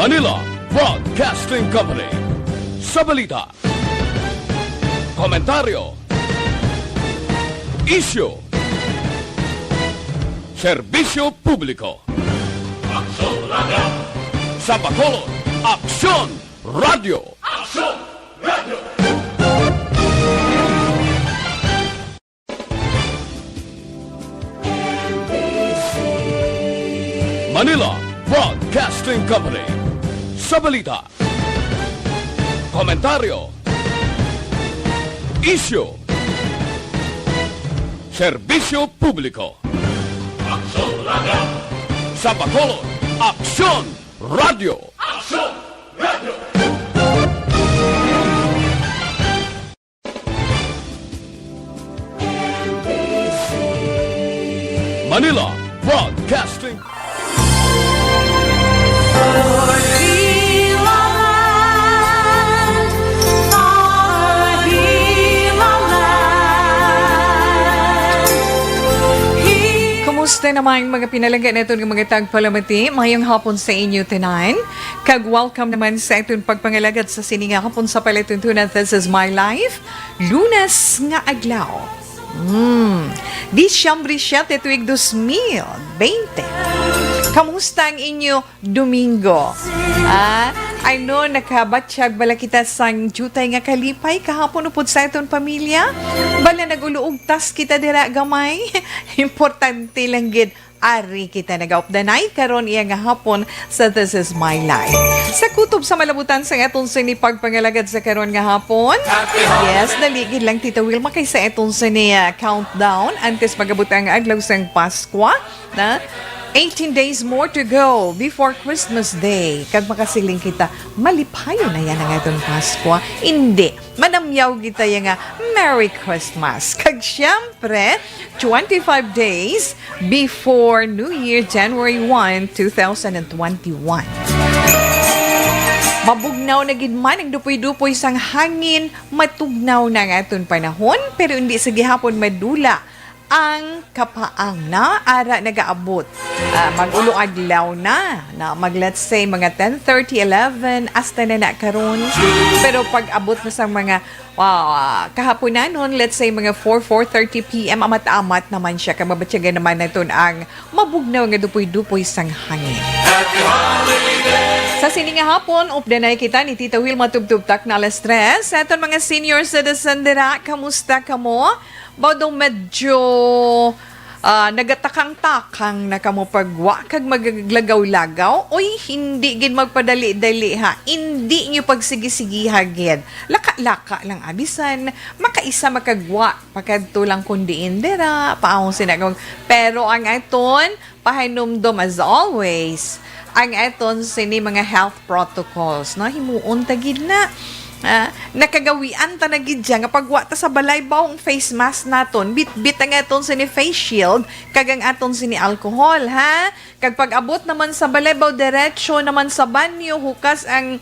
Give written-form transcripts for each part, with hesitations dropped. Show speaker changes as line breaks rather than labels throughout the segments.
Manila Broadcasting Company. Sa balita, komentaryo, issue, serbisyo publiko. Aksyon Radio! Sa Bacolod, Aksyon Radio! Aksyon Radio! Manila Broadcasting Company. Sa balita, komentaryo, issue, serbisyo publiko. Aksyon Radio! Sa Bacolod, Aksyon Radio! Aksyon Radio! Manila Broadcasting.
Kumusta naman mga pinalanggan na itong mga tagpalamati? Mayang hapon sa inyo tinahan. Kag-welcome naman sa itong pagpangalagad sa sininga hapon sa palatuntunan. This is my life. Lunas nga aglaw. Disyembre 7 tuig 2020. Kamusta ang inyo Domingo? I know nakabatsyag bala kita sang jutay nga kalipay kahapon upod sa itong pamilya. Bala naguluog tas kita dira gamay. Importante lang gid ari kita nagaupdanay karon iya nga hapon sa This Is My Life. Sa kutob sa malabutan sa atong sini pagpangalagad sa karon nga hapon. Yes, naligid lang Tita Wilma kay sa atong sini countdown antes magabot ang adlaw sang Paskwa na 18 days more to go before Christmas Day. Kag makasiling kita, malipayo na yan ang atong Paskwa. Hindi, manamyaw kita yung Merry Christmas. Kag syempre, 25 days before New Year, January 1, 2021. Mabugnaw na gid man ang dupoy-dupoy sang hangin, matugnaw na nga atong panahon, pero hindi sa gihapon madula ang kapaang na ara nagaabot. Mag-ulo adlaw na mag let's say mga 10:30, 11 hasta na karon. Pero pag abot na sa mga kahaponanon, let's say mga 4:30 PM amat-amat naman siya kamabatyagan naman naton ang mabugnaw nga dupoy-dupoy sang hangin. Sa sininga hapon, updanay kita ni Tita Wilma tubtubtak na alas 3. Sa aton mga senior citizen dira, kamusta kamo? Baudong medyo nagatakang-takang na kamo pagwa kag magaglagaw-lagaw. Oy, hindi gid magpadali-dali ha. Hindi nyo pagsigi-sigiha gid. Laka-laka lang abisan. Makaisa makagwa. Pagkadtulang kundiin dira. Paahong sinagawag. Pero ang aton, pahinumdom as always, ang aton sini mga health protocols. No? Himuon tagid na. Nakagawian ta na gid nga pagwa ta sa balay bawong face mask naton bit ang aton sini face shield kagang aton sini alcohol ha kag pag-abot naman sa balay baw diretso naman sa banyo hukas ang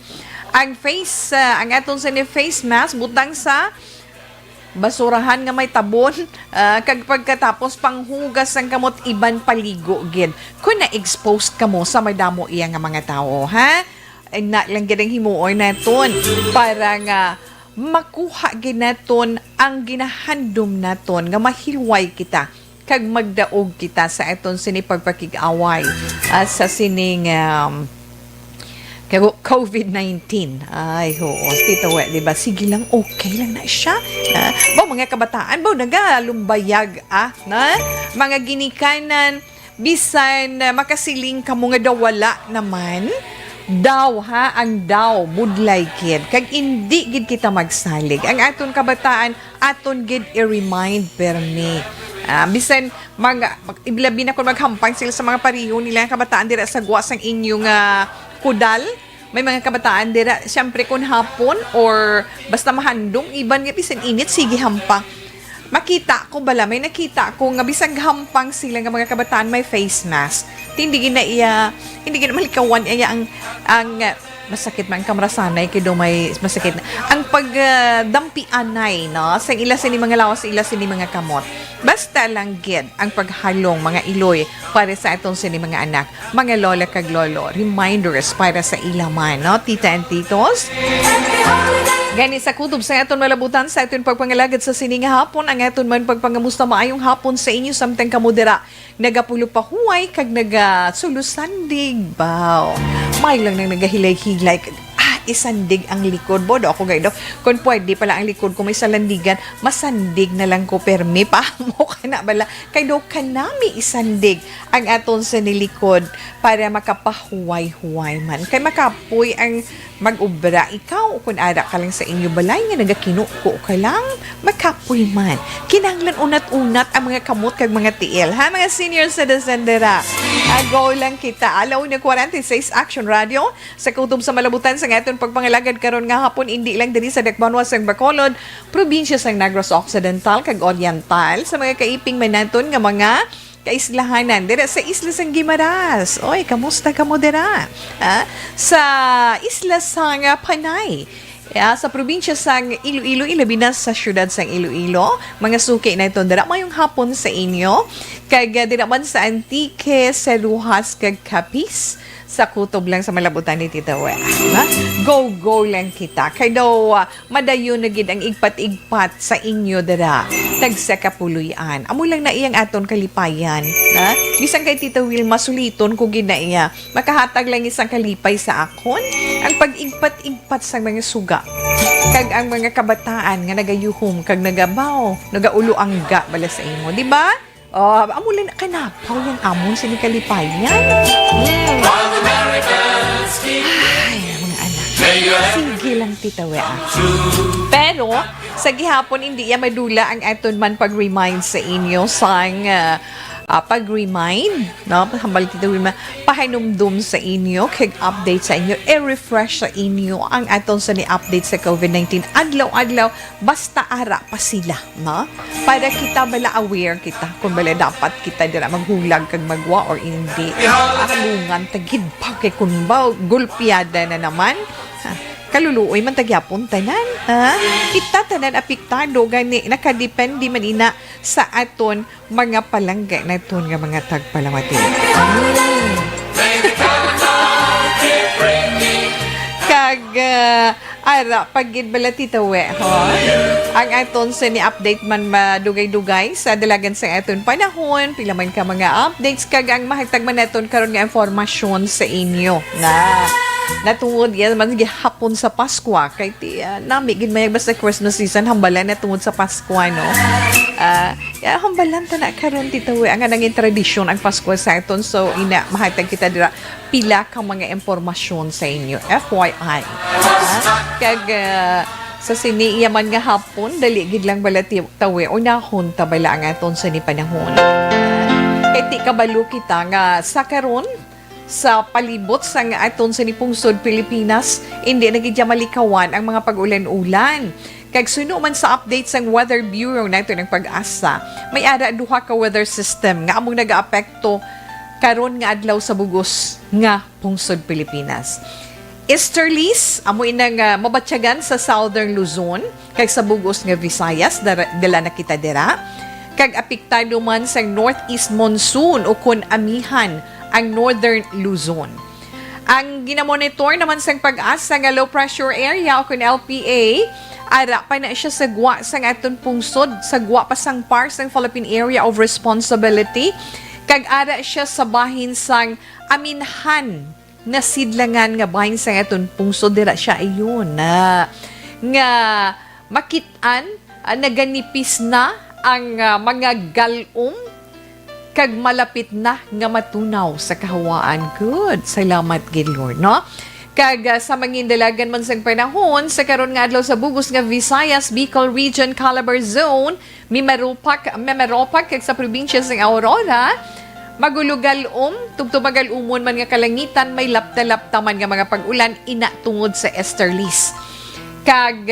face ang aton sini face mask butang sa basurahan nga may tabon kag pagkatapos panghugas ang kamot iban paligo gid kun na-expose kamo sa madamo iya nga mga tao ha ay na lang gidang himuoy naton para nga makuha ginaton ang ginahandom naton nga mahilway kita kag magdaog kita sa aton sini pagpakig-away sa sining COVID-19. Ay, oo. Tito We, diba? Sige lang, okay lang na siya. Ba, mga kabataan, ba, nagalumbayag, na? Mga ginikanan, bisan makasiling ka mo nga daw wala naman, daw ha, ang daw budlay kid kag hindi gid kita magsalig ang aton kabataan aton gid i-remind permi bisan iblabi na kun maghampang sila sa mga pariho nila kabataan dira sa guwas ang inyong kudal may mga kabataan dira syempre kun hapon or basta mahandong iban nga bisan init sige hampang makita ko bala may nakita ko nga bisag hampang sila nga mga kabataan may face mask hindi gina malikawan iya ang masakit man kamrasanay kay do may masakit ang pagdampianay no sa ila sini mga lawas sa ila sini mga kamot Basta lang gid ang paghalong mga iloy para sa atong sini mga anak, mga lola kag lolo. Reminders para sa ilaman, no? Tita and titos. Gani sa kutob sa aton malabutan sa aton pagpangalagad sa sining hapon, ang aton man pagpangamusta maayong hapon sa inyo samtang kamudera nagapulo pa huway kag nagasulusandig baw. May lang nang nagahilay-hilay isandig ang likod. Bodo ako gaydo. Kung pwede pala ang likod ko may salandigan, masandig na lang ko permi pa mo ka na bala. Kay do kanami isandig ang aton sa nilikod para makapahuway-huway man. Kay makapoy ang mag-ubra. Ikaw, kung ara ka lang sa inyo balay nga nagakinuko ka lang, makapoy man. Kinanglan unat-unat ang mga kamot kag mga tiil. Ha, mga senior citizen dera. Go lang kita. Alaw na 46 Action Radio sa kutob sa malabutan sa aton pagpangalagad karon nga hapon hindi lang diri sa Dakbanwa sang Bacolod, probinsya sang Negros Occidental kag Oriental sa mga kaiping manaton nga mga kaislahanan dira sa Isla sang Guimaras. Oy, kamusta ka mo dira? Sa Isla sang Panay. Sa probinsya sang Iloilo, ilabi na sa syudad sang Iloilo, mga suki na ito dira mayong hapon sa inyo. Kag dira man sa Antique, sa Ruhas kag Capiz, sa kutob lang sa malabutan ni Tita We. Go lang kita. Kay daw madayon na gid ang igpat-igpat sa inyo dara. Tagsa kapuluyan. Amo lang na iyang aton kalipayan. Bisan kay Tita Wilma suliton ko gid na iya. Makahatag lang isang kalipay sa akon ang pag-igpat-igpat sa mga suga. Kag ang mga kabataan nga nagayuhom kag nagabaw, nagaulo angga bala sa imo, di ba? Amo lang kanapaw yung amon sa kalipayan. Ay, mga anak. Sige lang, Tita Wea. Pero, sa gihapon, hindi iya madula ang aton man pag-remind sa inyo sang pag-remind, no? Hambal Tita Wilma, pahinumdum sa inyo, kag update sa inyo, i-refresh sa inyo ang aton sa ni-update sa COVID-19. Adlaw-adlaw, basta ara pa sila, no? Para kita bala aware kita, kung bala dapat kita dira maghulag kag magwa or hindi. Arungan, tagid pa, kay kung ba, gulpiada na naman, kaluluoy man tagyapon tanan, kita tanan apektado gani nakadepende man ina sa aton mga palangga naton nga mga tagpalamati. Kag ara pagid bala Tita We, ang aton sa ni update man madugay-dugay sa dalagan sa aton panahon, pila man ka mga updates kag ang mahitag man naton karon nga informasyon sa inyo na natungod yan man hapon sa Pasko kay nami gid may basta Christmas season hambalan natungod sa Pasko no. Hambalan ta na karon Tita We ang nanging tradisyon ang Pasko sa aton, so ina mahatag kita dira pila ka mga impormasyon sa inyo FYI. Kag sa siniya man nga hapon dali gid lang bala Tita We unahon ta bala ang aton sa ni panahon. Kay ti kabalo kita nga sa karon sa palibot sa aton sa nipungsod Pilipinas, hindi nagidya malikawan ang mga pag-ulan-ulan. Kag suno man sa update sang Weather Bureau nato ng Pag-asa, may ara duha ka weather system nga among nagaapekto karon nga adlaw sa bugos nga pungsod Pilipinas. Easterlies, amo inang mabatyagan sa Southern Luzon, kag sa bugos nga Visayas, dala na kita dira. Kag apektado man sa Northeast Monsoon o kun amihan ang Northern Luzon. Ang ginamonitor naman sa Pag-asa nga low pressure area o kun LPA, ara pa na siya sa gwa sang aton pungsod, sa gwa pa sang par sang Philippine Area of Responsibility, kag ara siya sa bahin sang Aminhan na sidlangan nga bahin sang aton pungsod, dira siya ayon na nga makitaan naganipis na ang mga galom kag malapit na nga matunaw sa kahawaan. Good. Salamat gid Lord, no? Kag sa mangindalagan man sang panahon sa karon nga adlaw sa bugos nga Visayas, Bicol Region, Calabar Zone, Mimaropac kag sa probinsya sang Aurora, magulugalom, tugtubagal-umon man nga kalangitan, may lapta-lapta man nga mga pag-ulan ina tungod sa easterlies. Kag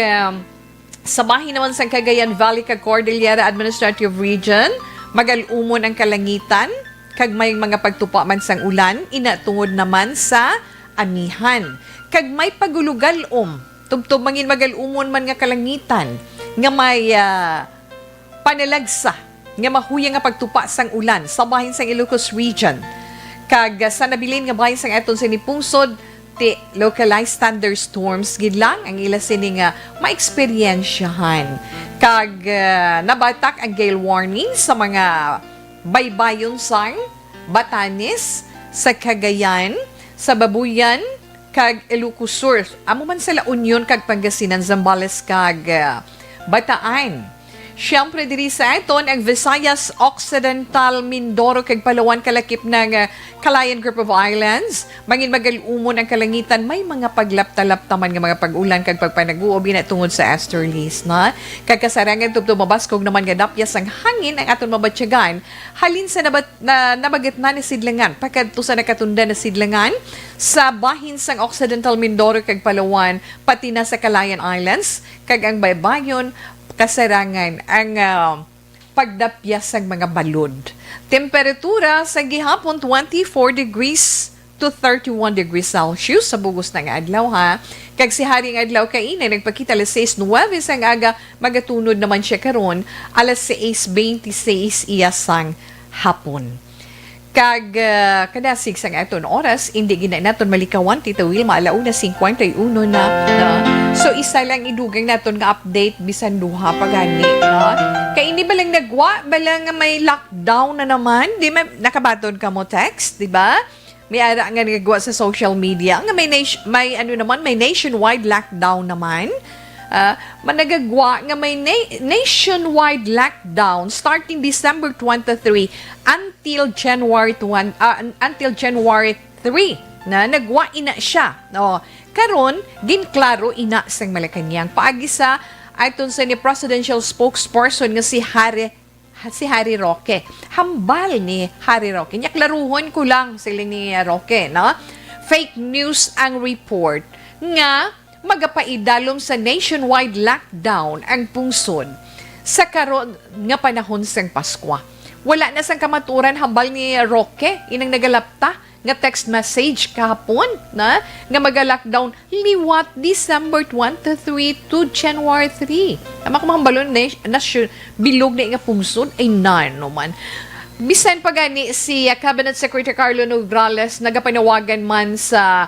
sa bahin naman sang Cagayan Valley kag Cordillera Administrative Region, magal-umon ang kalangitan, kag may mga pagtupa man sang ulan, inatungod naman sa amihan. Kag may pagulugalom, tubtob mangin magal-umon man nga kalangitan, nga may panalagsa nga mahuyang nga pagtupa sang ulan sa bahin sang Ilocos Region. Kag sa nabilin nga bahin sang aton sinipungsod, ti localized thunderstorms gid lang ang ila sini nga maeksperiensyahan. Kag nabatak ang gale warning sa mga baybayon sang Batanes, sa Cagayan, sa Babuyan, kag Ilocos Sur. Amo man sa La Union kag Pangasinan, Zambales kag Bataan. Siyempre diri sa aton ang Visayas Occidental, Mindoro kag Palawan kalakip ng Calayan Group of Islands. Mangin magalumon ang kalangitan, may mga paglapta-laptaman nga mga pag-ulan kag pagpanaguob na tungod sa easterlies na. Kag kasarangan tubto mabaskog naman nga dapyas ang hangin ang aton mabatyagan. Halin sa nabagat na sidlangan pagkadto sa nakatunda na sidlangan sa bahin sang Occidental Mindoro kag Palawan pati na sa Calayan Islands kag ang baybayon kasarangan ang pagdapyas ng mga balod. Temperatura sa gihapon 24 degrees to 31 degrees Celsius sa bugos ng adlaw ha. Kag si haring adlaw kainay nagpakita alas 6:09 sang aga, magatunod naman siya karon alas 6:26 iya sang hapon. Kag kadasig sang aton oras, hindi gina naton malikawan Tita Wilma, alauna 51 na. So isa lang idugang naton nga update bisan duha pagani na. Kay ini balang nagwa balang nga may lockdown na naman, di may nakabaton ka mo text, di ba? May ara nga nagwa sa social media nga may nationwide lockdown naman. Managagwa nga may nationwide lockdown starting December 23 until January 3 na nagwa ina siya. Karon ginklaro ina sang Malacañang paagi sa aton sa ni presidential spokesperson nga si Harry Roque. Hambal ni Harry Roque. Nya klaruhon ko lang sila ni Roque, no? Fake news ang report nga magapaidalom sa nationwide lockdown ang pungsod sa karon nga panahon sang Paskwa. Wala na sang kamaturan hambal ni Roque inang nagalapta nga text message kahapon na nga maga-lockdown liwat December 23 to January 3. Ama ko mga balon na bilog na nga pungsod ay nano man. Bisan pa gani si Cabinet Secretary Carlo Nograles nagapanawagan man sa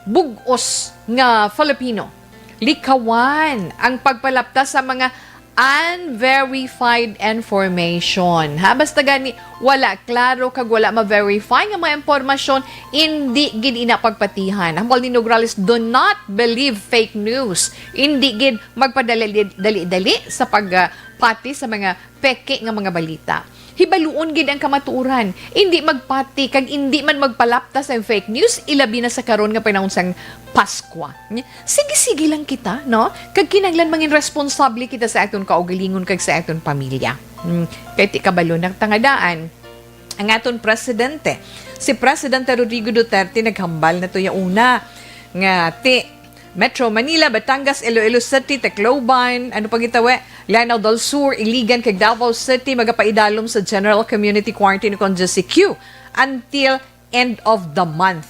bugos nga Filipino. Likawan ang pagpalapta sa mga unverified information. Ha? Basta gani, wala klaro kag wala ma-verify nga mga impormasyon, hindi gid ina pagpatihan. Hambal ni Nograles, do not believe fake news. Hindi gid magpadali-dali sa pagpati sa mga peke nga mga balita. Hibaluon gid ang kamatuoran. Hindi magpati kag hindi man magpalapta sa fake news, ilabi na sa karon nga panahon sang Paskwa. Sige-sige lang kita, no? Kag kinahanglan mangin responsable kita sa aton kaugalingon kag sa aton pamilya. Kay ti kabalo ng tangadaan ang aton presidente. Si Presidente Rodrigo Duterte naghambal na to ya una nga ti Metro Manila, Batangas, Iloilo City, Tacloban, ano pag itawe, Lanao del Sur, Iligan, kag Davao City, magapaidalom sa General Community Quarantine kon JCQ until end of the month.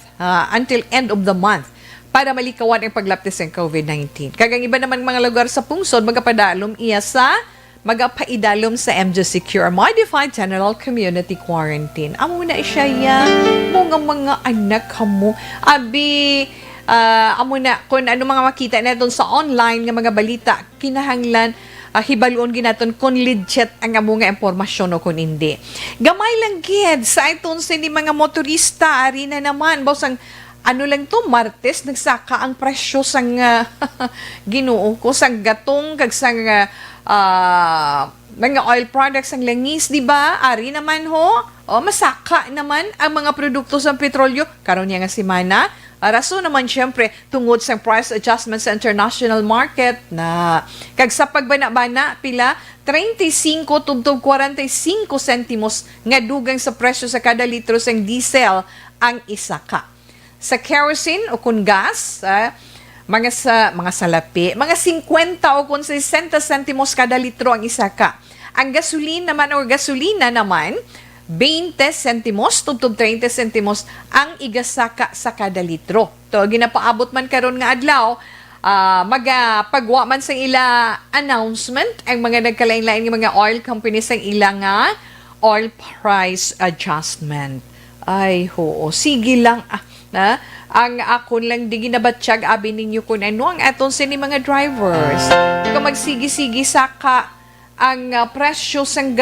Para malikawan ang paglaptis ng COVID-19. Kagang iba naman mga lugar sa pungsod, magapadalom iya sa magapaidalom sa MJCQ or Modified General Community Quarantine. Amo na siya ya, mga anak mo. Abi, amo na, kung ano mga makita na doon sa online nga mga balita, kinahanglan, hibaluon ginaton kung legit ang amo nga impormasyon o kung hindi. Gamay lang gid sa iton sa mga motorista, ari na naman, bawsang ano lang to, Martes, nagsaka ang presyo sang Ginoo ko, sang gatong, kag sang mga oil products ang langis, di ba? Ari naman ho. Masaka naman ang mga produkto sa petrolyo. Karon niya nga simana. Rason naman siyempre tungod sa price adjustment sa international market na kag sa pagbana-bana pila 35 tubtob 45 sentimos nga dugang sa presyo sa kada litro sang diesel ang isaka. Sa kerosene o kun gas, mga salapi, mga 50 o kun 60 sentimos kada litro ang isaka. Ang gasolina naman 20 sentimos, tubtob 30 sentimos ang igasaka sa kada litro. To ginapaabot man karon nga adlaw magpagwa man sa ila announcement ang mga nagkalain-lain ng mga oil companies ang ila nga oil price adjustment. Ay, ho, sige lang na ang akon lang di ginabatsyag abi ninyo kun ano ang aton sini mga drivers. Kung magsigi-sigi saka ang presyo sang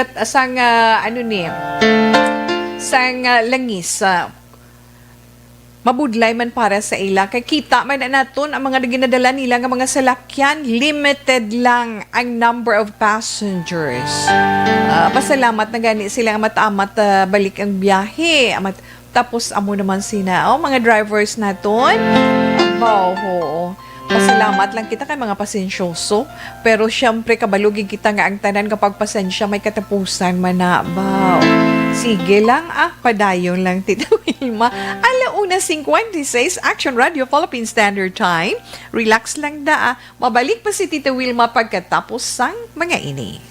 langis mabudlay man para sa ila kay kita man na naton ang mga ginadala nila nga mga salakyan limited lang ang number of passengers. Pasalamat na gani sila nga matamat balik ang biyahe. Tapos amo naman sina mga drivers naton. Ho. Pasalamat lang kita kay mga pasensyoso. Pero syempre kabalugin kita nga ang tanan kapag pasensya may katapusan man na. Sige lang padayon lang Tita Wilma. 1:56 Action Radio Philippine Standard Time. Relax lang Mabalik pa si Tita Wilma pagkatapos sang mga ini.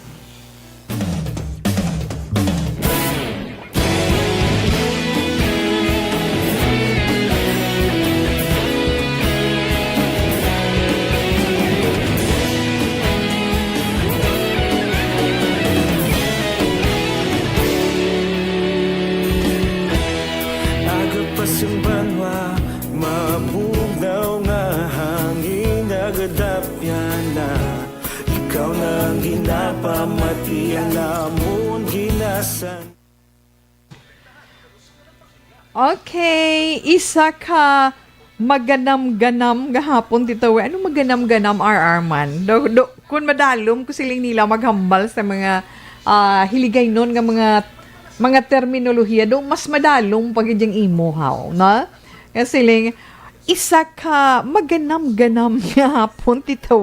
Mabugaw nga hangin nagadapyan na ikaw nang ginapamati alamon ginasan.
Okay, isa ka maganam-ganam gahapon Tito. Ano maganam-ganam RR man? Kung madalom ko siling nila maghambal sa mga hiligay nun nga mga terminolohiya do mas madalong pagidyang imuhaw, na? Kasi lang, isa ka maganam-ganam gahapon Tito.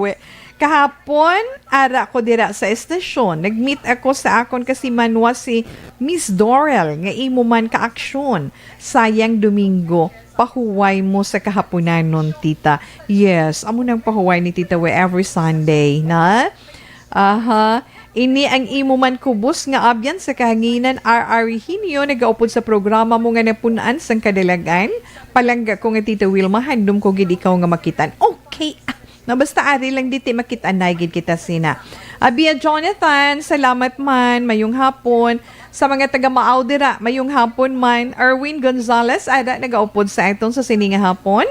Kahapon, ara ko dira sa estasyon. Nag-meet ako sa akon kasi manwa si Miss Dorel nga imo man ka-aksyon. Sayang Domingo, pahuway mo sa kahaponan nun, tita. Yes, amo nang pahuway ni Tita every Sunday, na? Ini ang imo man kubos nga abyan sa kahanginan RR Hinio nagaupod sa programa mo nga napunaan sang kadalagan. Palangga ko nga Tita Wilma, handom ko gid ikaw nga makitan. Okay, na basta ari lang diti makitanay gid kita sina. Abia Jonathan, salamat man, mayong hapon. Sa mga taga Maaw dira, mayong hapon man. Erwin Gonzalez, ada nagaupod sa aton sa sininga hapon.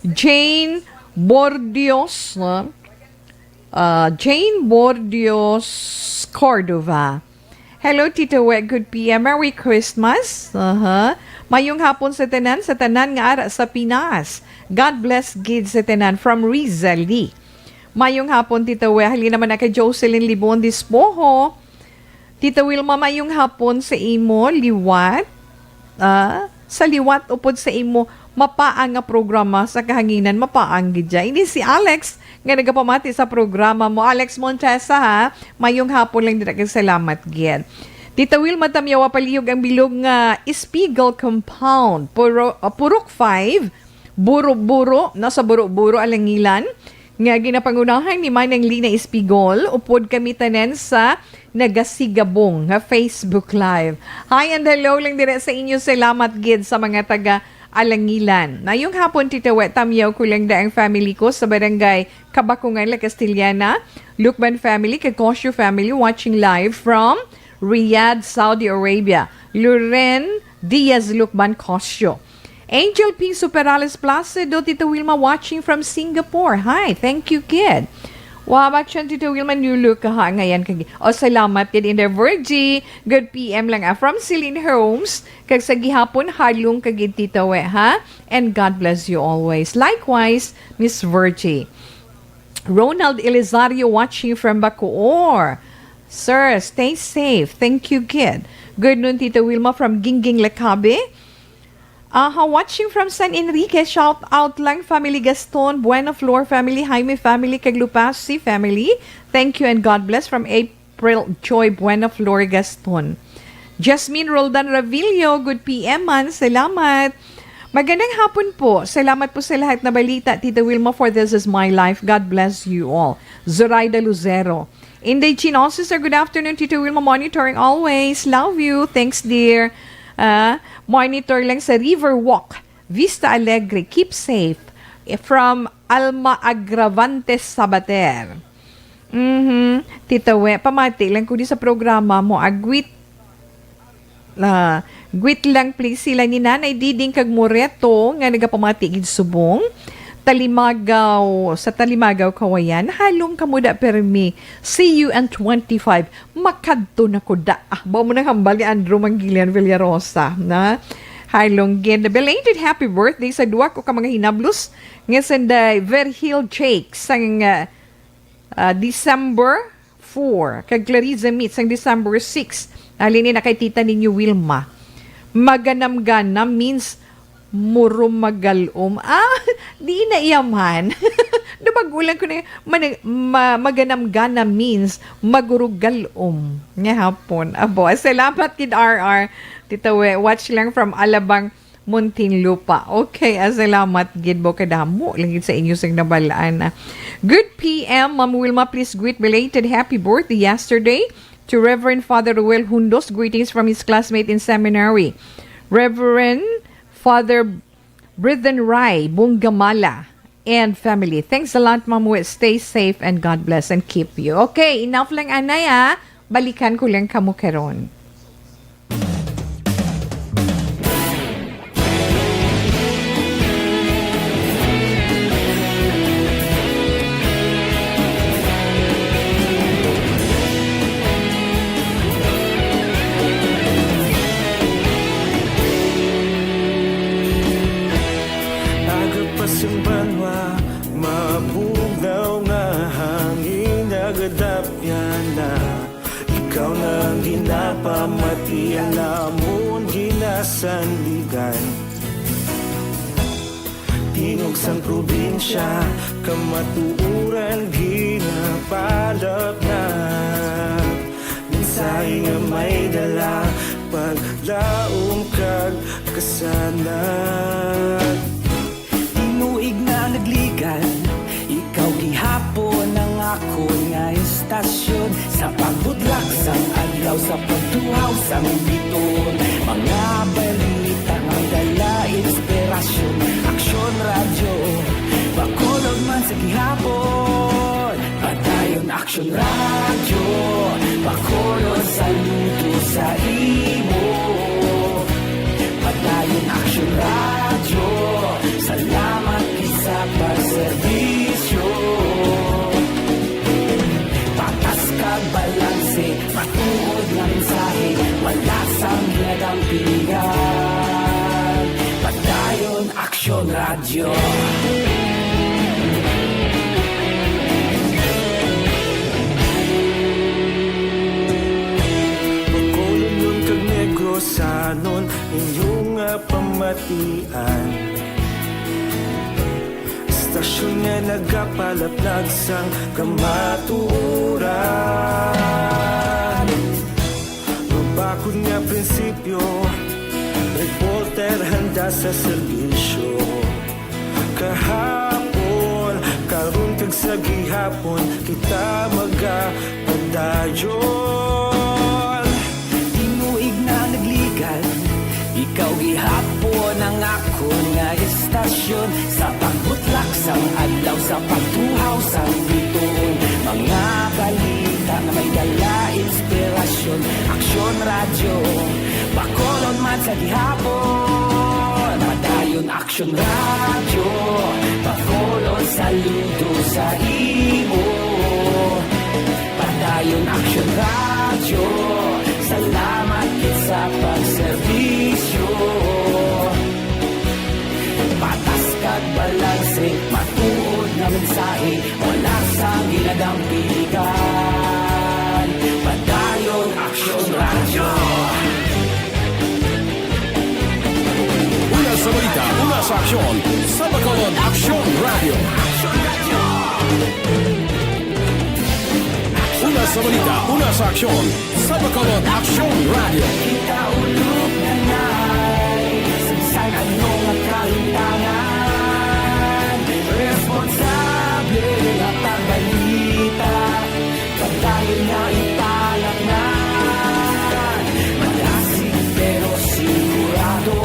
Jane Bordios, Jane Bordios Cordova. Hello, Tito We. Good PM. Merry Christmas. Mayong hapon sa tanan nga ara sa Pinas. God bless gid sa tanan from Rizali. Mayong hapon, Tito We. Hali naman na kay Jocelyn Libon Dispoho. Tita Wilma, mayong hapon sa imo, liwat. Sa liwat upod sa imo, mapaang nga programa sa kahanginan, mapaang gidya. Ini si Alex nga nagapamati sa programa mo. Alex Montesa, mayong hapon lang din salamat gid. Tita Wilma, tamyawa palihog ang bilog nga Spiegel Compound. Purok 5, buro-buro, nasa buro-buro alangilan. Nga ginapangunahan ni Manang Lina Espigol, upod kami tanan sa Nagasigabong nga Facebook Live. Hi and hello lang dire sa inyo. Salamat gid sa mga taga Alangilan. Na yung hapon Tita We, tamyaw ko lang da ang family ko sa barangay Kabakungan, La Castillana. Lukban family, Kakosyo family watching live from Riyadh, Saudi Arabia. Loren Diaz Lukban Kosyo. Angel P. Superales Placido, Tita Wilma watching from Singapore. Hi, thank you, kid. Wabak siya, Tita Wilma, new look ha ngayon. Salamat kid in the Virgie. Good PM lang from Celine Holmes. Kag sa gihapon, halong kagid Tita We, ha? And God bless you always. Likewise, Miss Virgie. Ronald Elizario watching from Bacoor. Sir, stay safe. Thank you, kid. Good noon, Tita Wilma from Gingging Lacabe. Watching from San Enrique, shout out lang family Gaston, Buena Flor family, Jaime family, Caglupasi family. Thank you and God bless from April Joy Buena Flor Gaston. Jasmine Roldan Ravillo, good PM man, salamat. Magandang hapon po. Salamat po sa lahat na balita, Tita Wilma, for This Is My Life. God bless you all. Zoraida Lucero. Inday Chin Officer, good afternoon, Tita Wilma, monitoring always. Love you. Thanks, dear. Monitor lang sa River Walk, Vista Alegre. Keep safe. from Alma Agravantes Sabater. Tita We, pamati lang ko di sa programa mo, agwit gwit lang please sila ni Nanay Diding kag Moreto nga nagapamati gid subong. Sa Talimagaw Kawayan, halong kamuda permi. See you in 25. Makadto na ko da. Ba mo nang hambal ni Andrew Mangilian Villarosa, na? Halong gid. Belated happy birthday sa duwa ko ka mga hinablos. Nga sanday, Verhill Shakes sang December 4. Kag Clariza Meets sang December 6. Alini na kay tita ninyo Wilma. Maganam-ganam means muro magalom. Di na iyaman. Nabagulan ko na maganam-ganam means magurugalom. Nga hapon. Abo, salamat kid RR. Tita We, watch lang from Alabang, Muntinlupa. Okay, salamat gid mo kadamo. Langit sa inyo sang nabalaan. Good PM, Ma'am Wilma, please greet belated happy birthday yesterday to Reverend Father Ruel Hundos. Greetings from his classmate in seminary, Reverend Father Brithen Rai Bungamala and family. Thanks a lot, Ma'am Wil. Stay safe and God bless and keep you. Okay, enough lang anay Balikan ko lang kamo karon.
Ang banwa, mabugaw nga hangin nagadapyan na. Ikaw nang ginapamatian namon ginasandigan. Tingog sang probinsya, kamatuuran ginapalap na. Minsay nga may dala, paglaong kag kasanag. Tinuig na nagligan, ikaw gihapon ang ako nga istasyon. Sa pagbudlak sang adlaw, sa pagtuhaw sang biton. Mga balita nga dala inspirasyon. Aksyon radyo, bakolog man sa gihapon. Padayon aksyon radyo, bakolog sa luto sa imo. Padayon aksyon radyo, salamat sa pagserbisyo. Patas kag balanse, matuod nga mensahe, wala sang hinagang pilihan. Padayon aksyon radyo. Pagkulong nun kag negrosanon, inyong pamatian. Stasyon nga nagapalaplag sang kamatuuran. Mabakod nga prinsipyo, reporter handa sa serbisyo. Kahapon, karon kag sa gihapon, kita magapadayon. Tinuig na nagligan, ikaw gihapon ang ako nga istasyon. Sa pagbutlak sang adlaw, sa pagtuhaw sang biton. Mga balita na may dala inspirasyon. Aksyon radyo, bakolon man sa gihapon. Padayon aksyon radyo, bakolon saludo sa imo. Padayon aksyon radyo, salamat sa pagserbisyo. Patas kag balanse, matuod na mensahe, wala sang ginagang piligan. Padayon aksyon radyo.
Una sa balita, una sa aksyon, sa Bacolod Aksyon Radio. Una sa balita, una sa aksyon, sa Bacolod Aksyon Radio.
Kita ulog na na'y sagsay anong ang kalintangan. Responsable at ang balita, pagdayon na ipalang na. Malasig pero sigurado,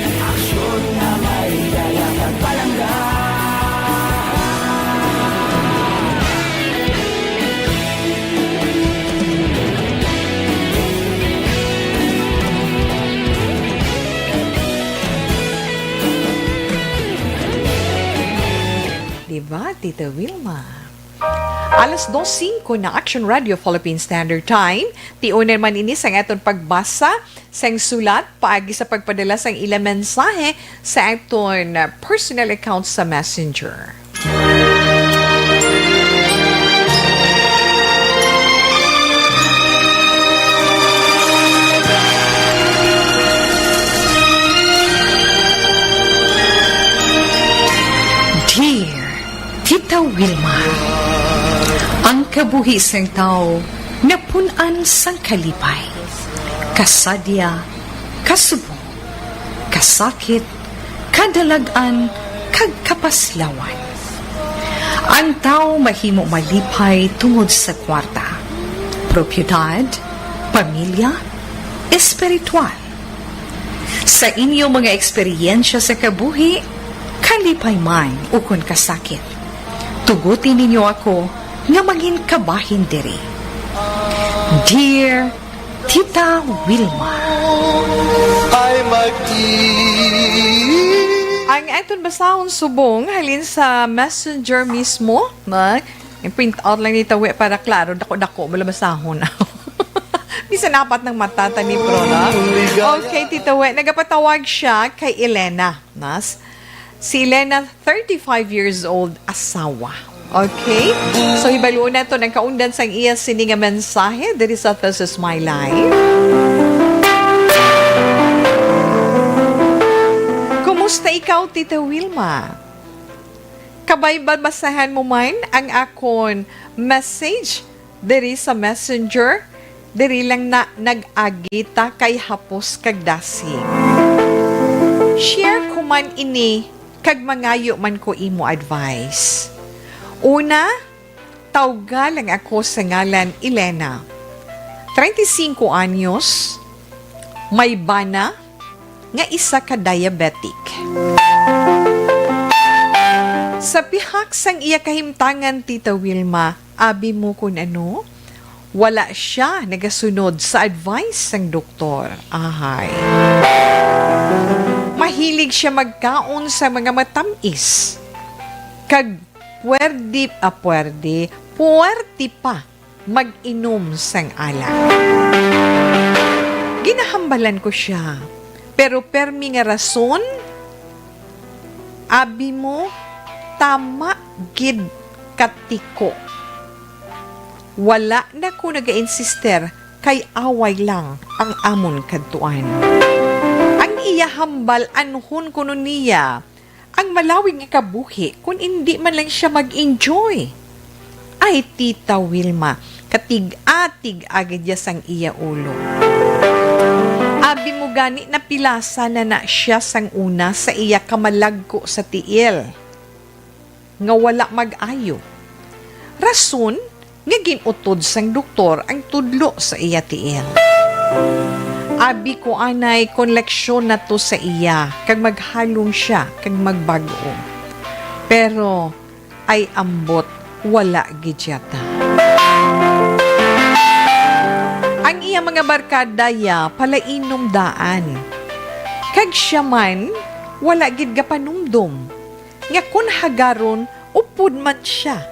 aksyon na may dalang at palanggan.
Diba, Tita Wilma? Alas 2:05 na Action Radio Philippine Standard Time. Tiunan man ini sa aton pagbasa sang sulat paagi sa pagpadala sang ilang mensahe sa aton personal account sa Messenger. Dear Tita Wilma, ang kabuhi sang tao napunan sang kalipay, kasadya, kasubo, kasakit, kadalagan, kag kapaslawan. Ang tao mahimo malipay tungod sa kwarta, propiedad, pamilya, espiritual. Sa inyo mga eksperyensya sa kabuhi, kalipay man o kung kasakit, tugutin ninyo ako nga maging kabahin diri. Dear Tita Wilma, ang aton basahon subong halin sa Messenger mismo, na print out lang ni Tawi para klaro, dako-dako wala basahon. Bisan apat ng mata ni Prona. Okay, Tita We, nagapatawag siya kay Elena. Si Elena, 35 years old, asawa. Okay? So, hibalo na ito ng kaundan sang iya sininga mensahe. There is a This Is My Life. Kumusta ikaw, Tita Wilma? Kabay ba basahan mo man ang akon message? There is a Messenger. Diri lang na nag-agita kay hapos kagdasi. Share ko man ini kag mangayo man ko imo advice. Una, tawga lang ako sa ngalan Elena. 35 anyos, may bana, nga isa ka diabetic. Sa pihak sang iya kahimtangan, Tita Wilma, abi mo kun ano, wala siya nagasunod sa advice sang doktor. Ahay. Mahilig siya magkaon sa mga matamis. Kag puwerte pa mag-inom sang alak. Ginahambalan ko siya. Pero permi nga rason, abi mo, tama gid katiko. Wala na ko naga-insister kay away lang ang amon kadtuan. Ang iya hambal anuhon kuno niya ang malawig nga kabuhi kung hindi man lang siya mag-enjoy. Ay, Tita Wilma, katig-atig agad ya sang iya ulo. Abi mo gani na pilasa na siya sang una sa iya kamalagko sa tiil. Nga wala mag-ayo. Rason, nga ginutod sang doktor ang tudlo sa iya tiil. Abi ko anay koleksyon na to sa iya, kag maghalong siya, kag magbago. Pero, ay ambot, wala gidyata. Ang iya mga barkada ya, palainom daan. Kag siya man, wala gid gapanumdum. Nga kun hagaron, upod man siya.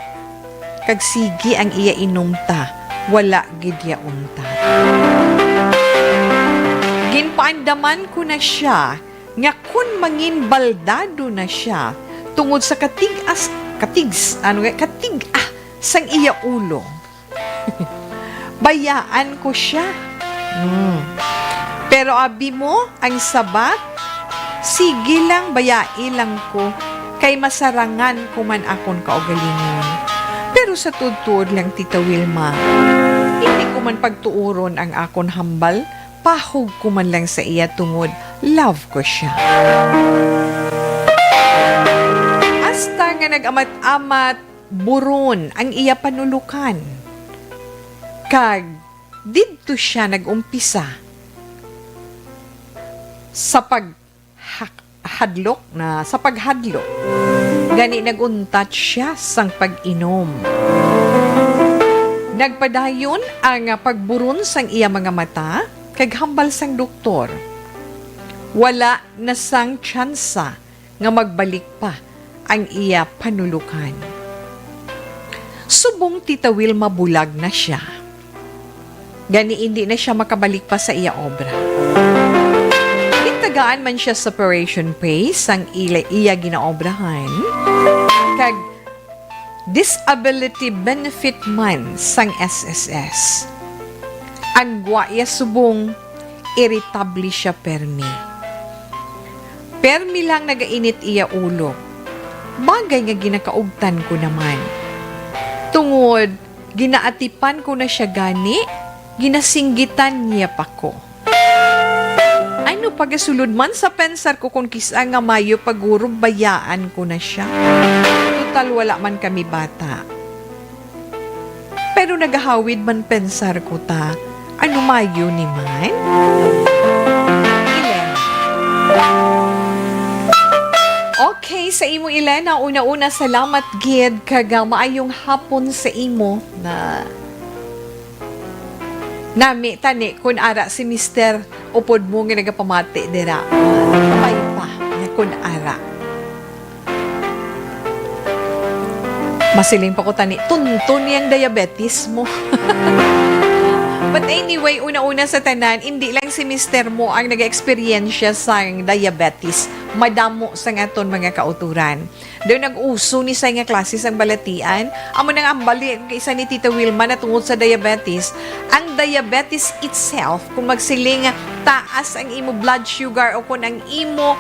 Kag sige ang iya inumta, wala gidya unta. Ginpaandaman ko na siya, nga kun mangin baldado na siya, tungod sa sang iya ulo. Bayaan ko siya. Pero abi mo, ang sabat, sige lang, bayai lang ko, kay masarangan ko man akon kaugalingon. Pero sa tudtod lang, Tita Wilma, hindi ko man pagtuuron ang akon hambal, pahog ko man lang sa iya tungod, love ko siya. Hasta nga nag-amat-amat, buron ang iya panulukan. Kag, didto siya nag-umpisa sa paghadlok. Gani naguntat siya sang pag-inom. Nagpadayon ang pagburon sang iya mga mata, kag hambal sang doktor. Wala na sang tsansa nga magbalik pa ang iya panulukan. Subong Tita Wilma bulag na siya. Gani hindi na siya makabalik pa sa iya obra. Itagaan man siya sa operation pace ang iya ginaobrahan. Kag disability benefit man sang SSS. Ang guwaya subong irritable siya permi. Permi lang nagainit iya ulo. Bagay nga ginakaugtan ko naman. Tungod, ginaatipan ko na siya gani, ginasinggitan niya pa ko. Ano pagasulod man sa pensar ko kung kisa nga mayo pagurog bayaan ko na siya. Total wala man kami bata. Pero nagahawid man pensar ko ta, ano mayo ni man? Okay, sa imo Elena, una-una salamat gid kaga maayong hapon sa imo na nami tani kun ara si Mr. upod mo nga nagapamati dira. May pa na kun ara. Masiling pa ko tani tuntun yang diabetes mo. But anyway, una-una sa tanan, hindi lang si Mr. mo ang nag-experiensya sa diabetes. Madamo sa aton mga kauturan. Doon nag-uso ni sa nga klase sang balatian. Amo nang ambali kaysa ni Tita Wilma na tungod sa diabetes. Ang diabetes itself, kung magsiling taas ang imo blood sugar o kung ang imo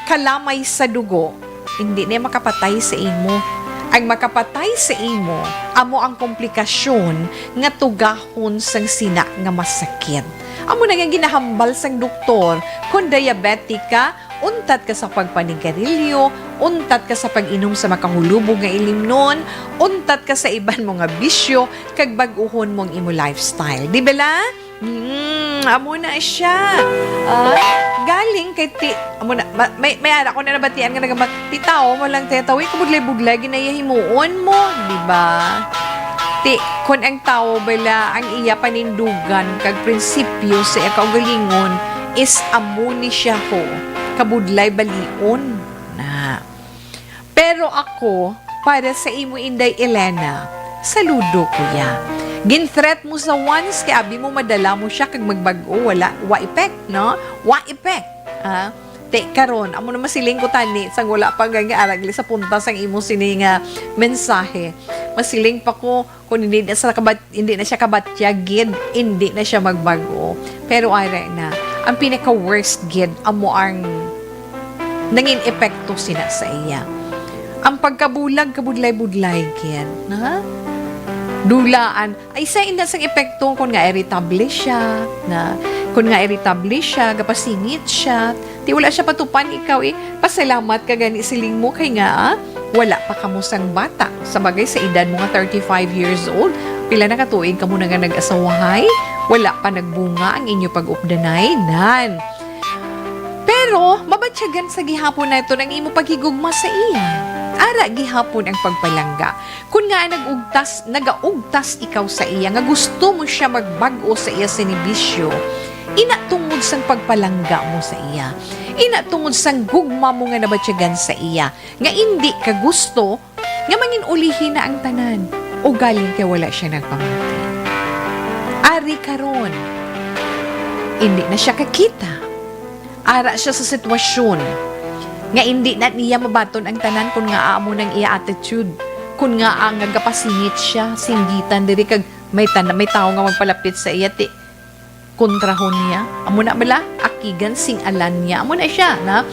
kalamay sa dugo, hindi na makapatay sa imo. Ang makapatay sa imo, amo ang komplikasyon nga tugahon sang sina nga masakit. Amo na nga ginahambal sang doktor kung diabetic ka, untat ka sa pagpanigarilyo, untat ka sa pag-inom sa makahulubog nga ilimnon, untat ka sa iban mo nga bisyo, kag bag-uhon mong imo lifestyle. Di bala? Amo na siya. Galing kay amo na, may ara ko na nabatian nga nagamati tao mo lang tetawi kabudlay-budlay ginayahimuon mo, di ba? Kun ang tao bala ang iya panindugan kag prinsipyo sa iya kaugalingon is amo ni siya ko kabudlay balion na. Pero ako para sa imo Inday Elena, saludo kuya. Gin-threat mo sa once, kaya abi mo madala mo siya kag magbago, wala, wa effect, no? Wa effect. Karon, amo na masiling ko tani, sang wala pa nga aragli sa punta sang imo sining mensahe. Masiling pa ko, kung hindi na siya kabatya, gid, hindi na siya magbago. Pero ay na, ang pinaka-worst gid, amo ang nangin epekto sina sa iya. Ang pagkabulag, kabudlay-budlay gid, na? Dulaan, ay sa ina sang epekto kung nga irritable siya, na kung nga irritable siya, gapasingit siya, ti wala siya patupan ikaw pasalamat ka gani siling mo kay nga wala pa kamo sang bata. Sa bagay sa edad mo nga 35 years old, pila na katuig ka mo na nga nag-asawahay, wala pa nagbunga ang inyo pag-updanay, nan. Pero, mabatsyagan sa gihapon na ito ng imo paghigugma sa iya. Ara gihapon ang pagpalangga. Kung nga nagaugtas ikaw sa iya, nga gusto mo siya magbago sa iya sinibisyo, inatungod sang pagpalangga mo sa iya. Inatungod sang gugma mo nga nabatsyagan sa iya. Nga hindi ka gusto, nga mangin ulihin na ang tanan. O galing kay wala siya nagpamati. Ari karon, hindi na siya kakita. Ara siya sa sitwasyon nga hindi na niya mabaton ang tanan kung nga amo ng iya attitude. Kung nga ang nagapasingit siya, singgitan diri kag may tao nga magpalapit sa iya ti kontrahon niya. Amo na bala akigan sing alan niya. Amo na siya na.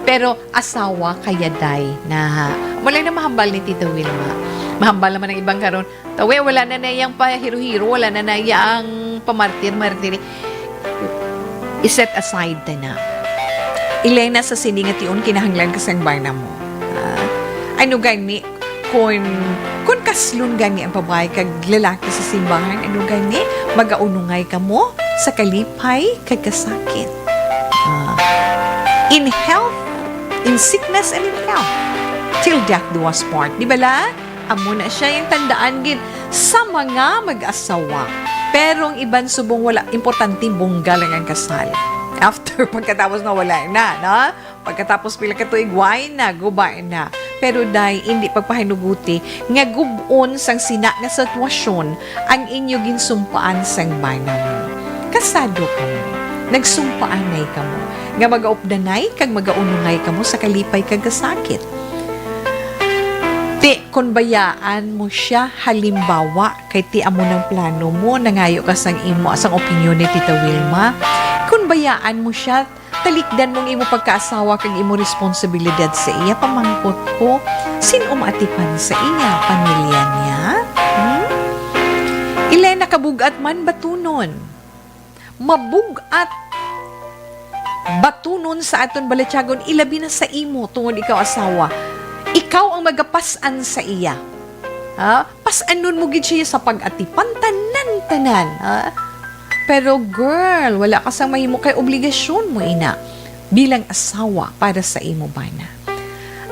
Pero asawa kaya day na wala na mahambal ni Tita Wilma. Mahambal naman ang ibang karon. Tawe wala na na yang pahiro-hiro, wala na na yang pamartir-martir. Iset aside na. Elena sa siningatiun kinahanglan ka sang barna mo. Ano gani kung kaslun gani ang babae kag lalaki sa simbahan, ano gani magaunungay ka mo sa kalipay kag kasakit. In health, in sickness and in health, till death do us part. Di ba la? Amo na siya yung tandaan gid sa mga mag-asawa. Pero ang iban subong wala importanteng bunggal ang kasal. After pagkatapos na wala na, no? Pagkatapos pila ka tuig, why na, gubay na. Pero dahil hindi pagpahinuguti, nga gubon sang sina nga sitwasyon ang inyo ginsumpaan sang bana mo. Kasado ka mo. Nagsumpaanay ka mo. Nga magaupdanay, kag magaunungay ka mo sa kalipay kag kasakit. Ti, kung bayaan mo siya, halimbawa, kay ti amo ng plano mo, nangayo ka sang imo, asang opinyon ni Tita Wilma, kung bayaan mo siya, talikdan mong imo pagkaasawa kag imo responsibilidad sa iya, pamangkot ko, sin umatipan sa iya, pamilya niya? Ilay nakabugat man batunon. Mabugat batunon sa aton balatyagon, ilabi na sa imo, tungod ikaw asawa. Ikaw ang magapasan sa iya. Ha? Pasanon mo gid siya sa pag-atipan, tanan-tanan. Ha? Pero girl, wala ka sang mahimo kay obligasyon mo ina bilang asawa para sa imo bana.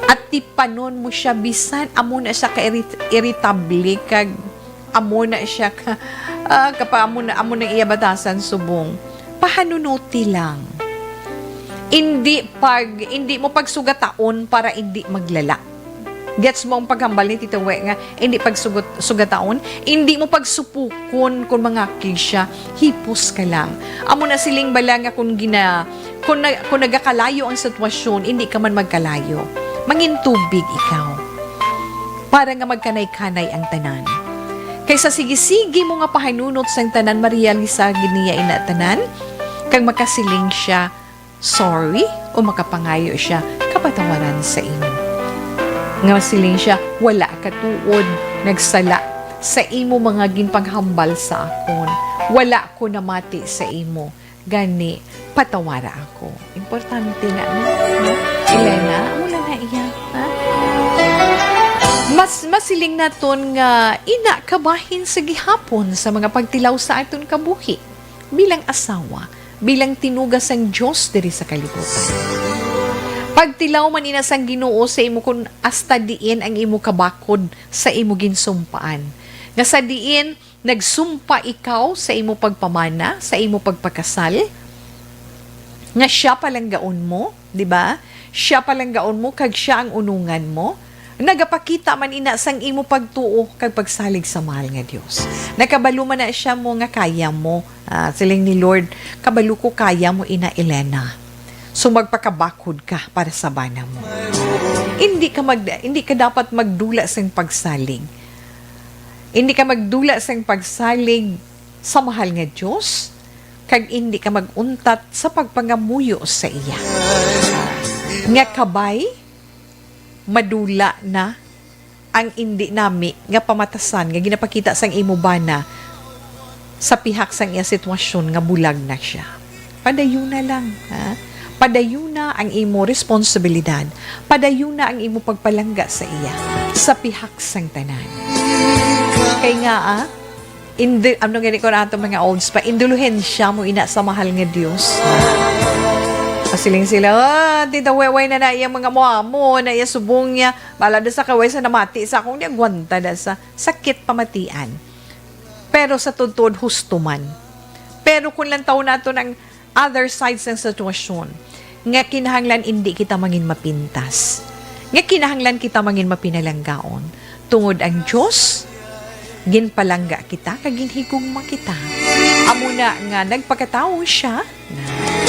At tipanon mo siya bisan amo na siya ka-irritable kag amo na siya ka amo na iya batasan subong. Pahanunuti lang. Hindi mo pagsugataon para hindi maglala. Gets mo ang paghambal ni Tita We nga, hindi pagsugataon, hindi mo pagsupukon kung mga siya, hipos ka lang. Amo na siling bala nga kung nagakalayo ang sitwasyon, hindi ka man magkalayo. Mangin tubig ikaw. Para nga magkanay-kanay ang tanan. Kaysa sige-sige mo nga pahanunot sang tanan, marialisa giniya ina tanan, kag makasiling siya, sorry, o makapangayo siya, kapatawaran sa imo. Nga siling siya, wala katuod, nagsala sa imo mga ginpaghambal sa akon. Wala ko namati sa imo. Gani, patawara ako. Importante na, no? Elena, wala na iya, ha? Masiling naton nga ina kabahin sa gihapon sa mga pagtilaw sa aton kabuhi bilang asawa, bilang tinugas ang Diyos diri sa kalibutan. Pagtilaw man ina sang Ginoo sa imo kun hasta diin ang imo kabakod sa imo ginsumpaan. Nga sa diin nagsumpa ikaw sa imo pagpamana, sa imo pagpakasal, nga siya palang gaon mo, di ba? Siya palang gaon mo kag siya ang unungan mo. Nagapakita man ina sang imo pagtuo kag pagsalig sa mahal nga Dios. Nakabalo man na siya mo nga kaya mo. Siling ni Lord, kabalo ko kaya mo ina Elena. So magpakabakod ka para sa bana mo. Hindi ka dapat magdula sang pagsalig. Hindi ka magdula sang pagsalig sa mahal nga Dios kag hindi ka maguntat sa pagpangamuyo sa iya. Nga kabay madula na ang hindi nami nga pamatasan nga ginapakita sang imo bana sa pihak sang iya sitwasyon nga bulag na siya. Padayon na lang, ha? Padayon na ang imo responsibilidad. Padayon na ang imo pagpalangga sa iya sa pihak sang tanan. Kay nga ano gani ko na ato mga olds pa, indulhensya mo ina sa mahal nga Dios. Pasiling sila, tita weway na iya mga mo, na iya subong niya, balada sa kaway sa namati sa akong niya, gwanta da sa sakit pamatian. Pero sa tuntun, husto man. Pero kung lang taon nato ng other sides ng sitwasyon, nga kinahanglan hindi kita mangin mapintas. Nga kinahanglan kita mangin mapinalanggaon. Tungod ang Diyos, ginpalangga kita, kaginhigugma kita. Amo na nga nagpakatao siya na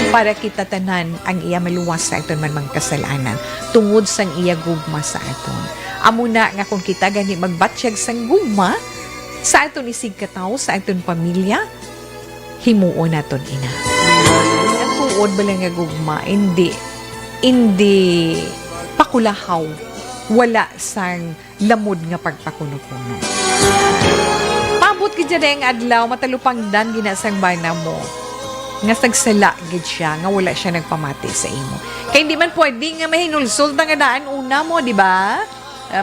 para kita tanan ang iya maluwas sa aton man kasalanan tungod sang iya gugma sa aton. Amo na nga kung kita gani magbatsyag sang gugma sa aton isig katawo, sa aton pamilya, himuon naton ina. Ang tuod ba lang nga gugma, hindi pakulahaw, wala sang lamod nga pagpakuno-kuno. Pabot gid ang adlaw matalupang dan ginasang bana mo. Nga sagsala gid siya, nga wala siya nagpamati sa imo. Kaya hindi man pwede nga mahinulsol nga daan una mo, di ba?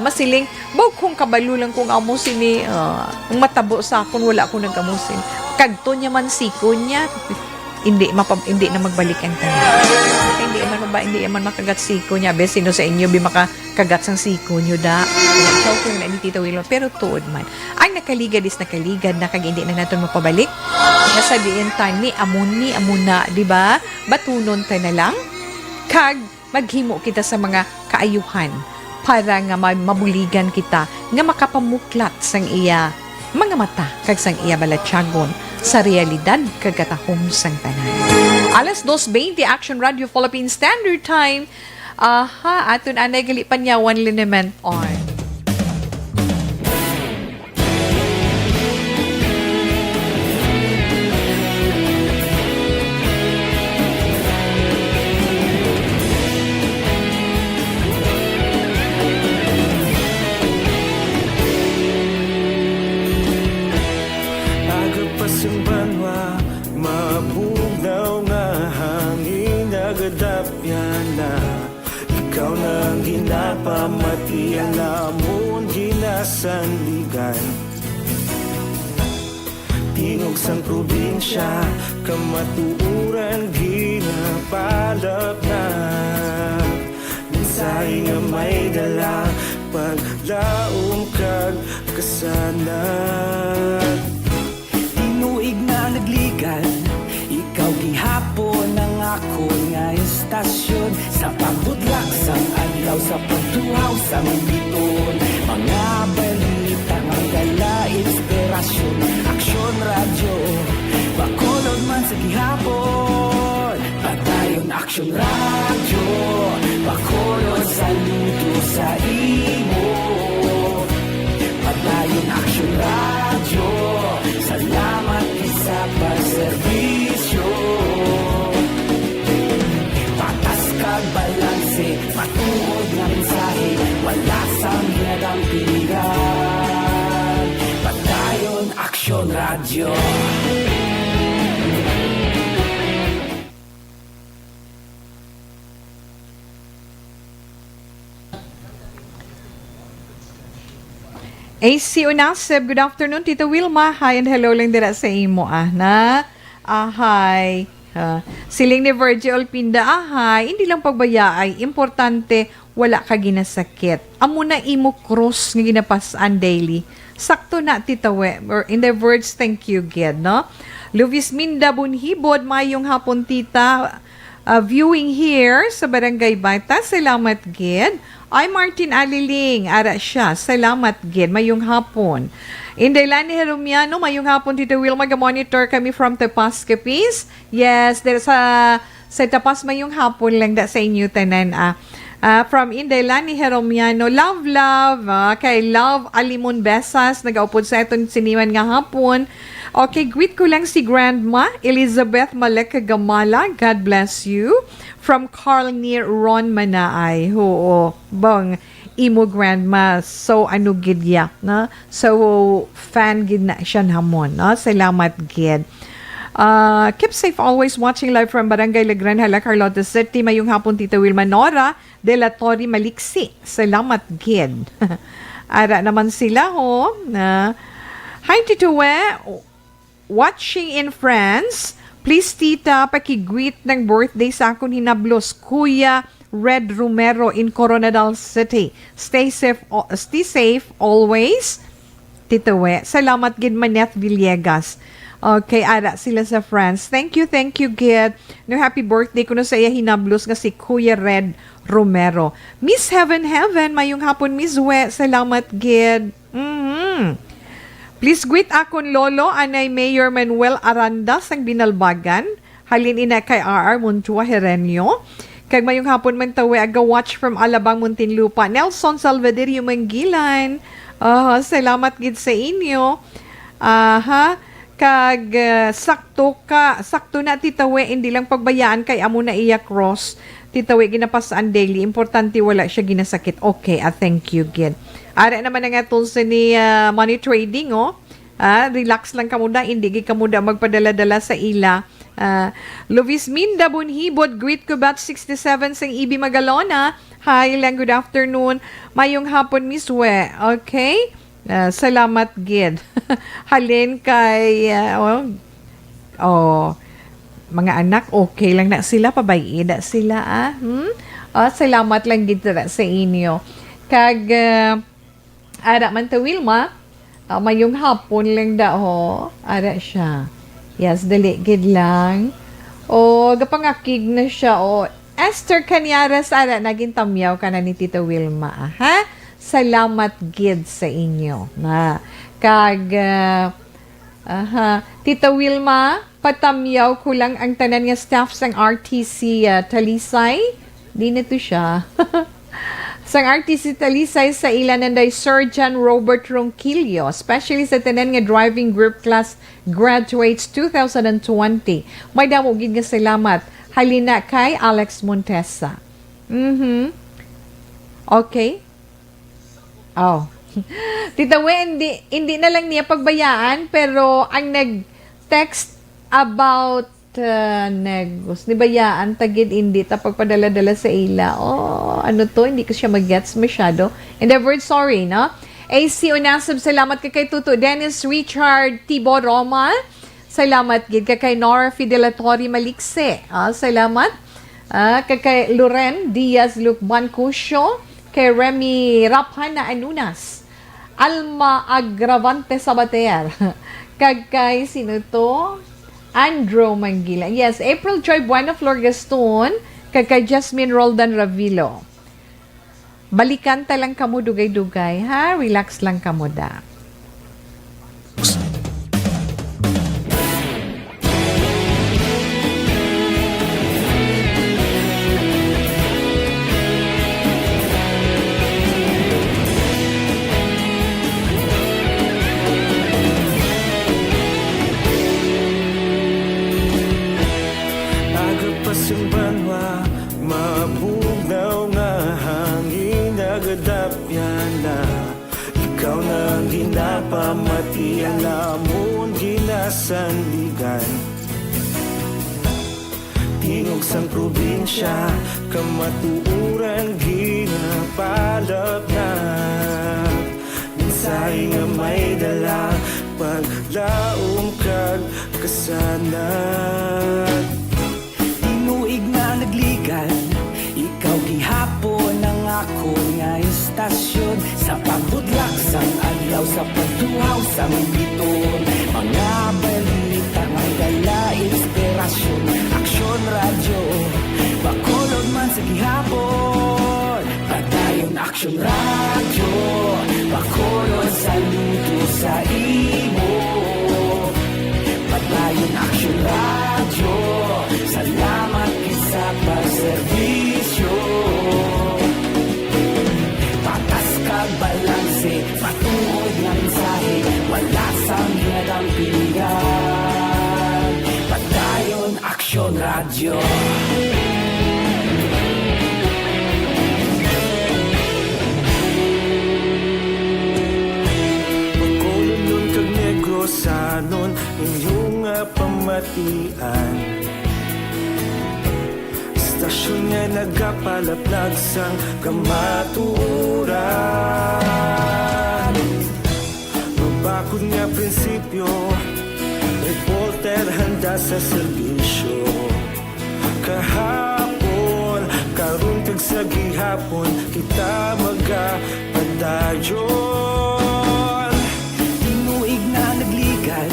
Masiling, bawag kong kabalo lang kung amusin ni, kung matabo sa akon, wala akong nag-amusin. Kagto niya man siko niya, hindi na magbalik ang tanan. Hindi man makagat siko niya. Be, sino sa inyo, makakagat sang siko niyo da. Chow kung na ni Tita Wilma. Pero tuod man. Ang nakaligad is nakaligad na kag hindi na natin mapabalik. Nasabihin tani, amuna, di ba? Batunon tayo na lang. Kag maghimo kita sa mga kaayuhan para nga mabuligan kita nga makapamuklat sang iya mga mata kag sang iya balatyagon sa realidad kag katahom sang tanan. Alas 2:20 Action Radio Philippine Standard Time. Aton anay gali panyawan liniment on.
Banwa, mabugnaw nga hangin nagadapyan na ikaw nang ginapamatian namon ginasandigan. Tingog sang probinsya, kamatuuran ginapalap na mensahe nga may dala, paglaom kag kasanat.
Tinuig na nagligan, ikaw gihapon ang ako nga istasyon. Sa pagbutlak sang adlaw, sa pagtuhaw sang biton, mga balita nga dala inspirasyon. Aksyon radyo, bakolod man sa gihapon. Padayon Aksyon radyo, bakolod sa luto sa imo. Padayon Aksyon radyo, salamat sa pagserbisyo. Patas kag balanse, matuod nga mensahe, wala sang hinagang pilihan. Padayon Aksyon radyo.
AC Unasib, good afternoon, Tita Wilma. Hi and hello lang dira sa imo, na. Hi. Siling ni Virgil Pinda, hi. Hindi lang pagbayaay, importante, wala ka ginasakit. Amo na imo cross nga ginapasan daily. Sakto na, Tita We. Or in the words, thank you, Ged, no? Luvis Minda Bunhibod, mayong hapon, Tita. Viewing here sa Barangay Bata. Salamat, Ged. Ay, Martin Aliling, ara siya. Salamat, Gid. Mayong hapon. Indaylani Herumiano, mayong hapon, Tito Wilma. Mag-monitor kami from Tapascapis. Yes, there sa Tapas, mayong hapon lang da sa inyo tanan. From Indaylani Herumiano, love, kay Love Alimon Besas, nag-aupod sa itong siniman nga hapon. Okay, greet ko lang si Grandma Elizabeth Malek Gamala. God bless you. From Carl near Ron Manaay. Oo, bang imo grandma. So, ano gid ya, no? So, fan gid na siya hamon, no? Salamat gid. Keep safe always watching live from Barangay Legran, Hala, Carlota City. Mayong hapon, Tita Wilma Nora de la Torre Maliksi. Salamat gid. Ara naman sila, ho. Hi, Tito We. Watching in France. Please, Tita, pakigreet ng birthday sa akong hinablos, Kuya Red Romero in Coronadal City. Stay safe always. Tita We. Salamat gid Maneth Villegas. Okay, ara sila sa France. Thank you, Gid. No, happy birthday ko na sa iya hinablos nga si Kuya Red Romero. Miss Heaven, mayong hapon, Miss We. Salamat, Gid. Please greet akon lolo anay Mayor Manuel Aranda sang Binalbagan. Halin ina kay RR Muntua Herenio. Kag mayong hapon man tawe aga watch from Alabang Muntinlupa. Nelson Salvadorio Manggilan. Salamat gid sa inyo. Kag sakto na titawe hindi lang pagbayaan kay amo na iya cross. Titawe ginapasaan daily. Importante wala siya ginasakit. Okay, thank you gid. Ara naman nga tools ni money trading, relax lang kamuda, hindi kamuda magpadala-dala sa ila. Luvis Minda Bunhibod, greet ko batch 67 sang Ibi Magalona. Hi lang, good afternoon. Mayong hapon, Miss We. Okay? Salamat, Gid. Halin kay, mga anak, okay lang na sila, pabayida sila, salamat lang Gid sa inyo. Kag, ara man ta Wilma, mayong hapon lang ho. Ara siya. Yes, dali gid lang. O gapangakig na siya Esther Canyaras, ara, naging tamyaw ka na ni Tita Wilma, ha? Salamat gid sa inyo. Na, Tita Wilma, patamyaw ko lang ang tanan nga staff sang RTC Talisay. Di na to siya. Sang RTC Talisay sa ilananday Surgeon Robert Ronquillo, especially sa tanan nga driving group class graduates 2020. May damogid nga salamat. Halina kay Alex Montesa. Okay. Oh. Tita We, hindi na lang niya pagbayaan, pero ang nag-text about negos, ni bayaan, tagid hindi, pagpadala-dala sa ila. Oh, ano to, hindi ko siya mag-gets masyado. In the word, sorry, no? AC Unasab, salamat kay Tuto Dennis Richard Tibo Roma. Salamat gid kay Nora Fidelatori Malikse. Salamat. Kay Loren Diaz Lukban Cusio, kay Remy Raphana Anunas, Alma Agravante Sabater, kay sino to? Andrew Mangila. Yes, April Joy Buena Flor Gaston, kay Jasmine Roldan Ravilo. Balikan ta lang kamo dugay-dugay, ha? Relax lang kamo da.
Agapasang banwa, mabugaw nga hangin agadapyan na. Ikaw nang ginapamati ang lamon ginasandigan. Tingog sang probinsya, kamatuuran ginapalap na. Minsay nga may dala, paglaom kag kasanat.
Tinuig na nagligan, ikaw gihapon ang ako nga istasyon. Sa pagbudlak sang adlaw, sa pagtuhaw sang biton. Mga balita nga dala inspirasyon. Aksyon radyo, bakolod man sa gihapon. Padayon aksyon radyo, bakolod sa luto sa imo. Padayon aksyon radyo, salamat sa pagserbisyo. Patas kag balanse, patuod ng mensahe, wala sang hinadang pilihan. Padayon aksyon radyo.
Pagkulong nun kag negros anon inyong pamatian. Stasyon nga nagapalaplag sang kamaturan. Mabakod nga prinsipyo, reporter handa sa serbisyo. Kahapon, karon kag sa gihapon, kita magapadayon.
Tinuig na nagligan,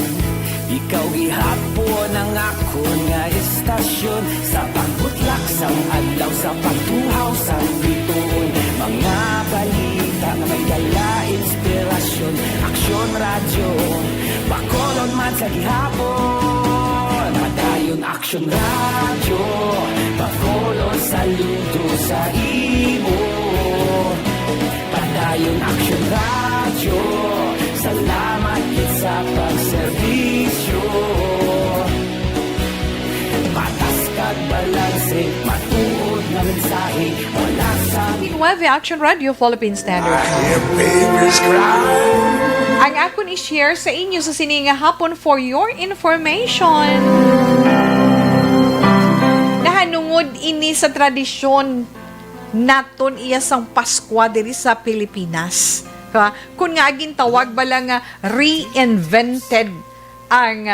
ikaw gihapon ang ako nga istasyon. Sa pagbutlak sang adlaw, sa pagtuhaw sang biton. Mga balita na may dala inspirasyon. Aksyon radyo, bakolon man sa gihapon. Padayon aksyon radyo, bakolon saludo sa imo. Padayon aksyon radyo, salamat gid sa pagserbisyo. Patas kag balanse, matuod na mensahe, wala sang
9 Action Radio Philippine Standard Time. Ang akon i-share sa inyo sa sininga hapon for your information. Nahanungod ini sa tradisyon naton iya sang Pasko diri sa Pilipinas. Kung nga aging tawag ba lang reinvented ang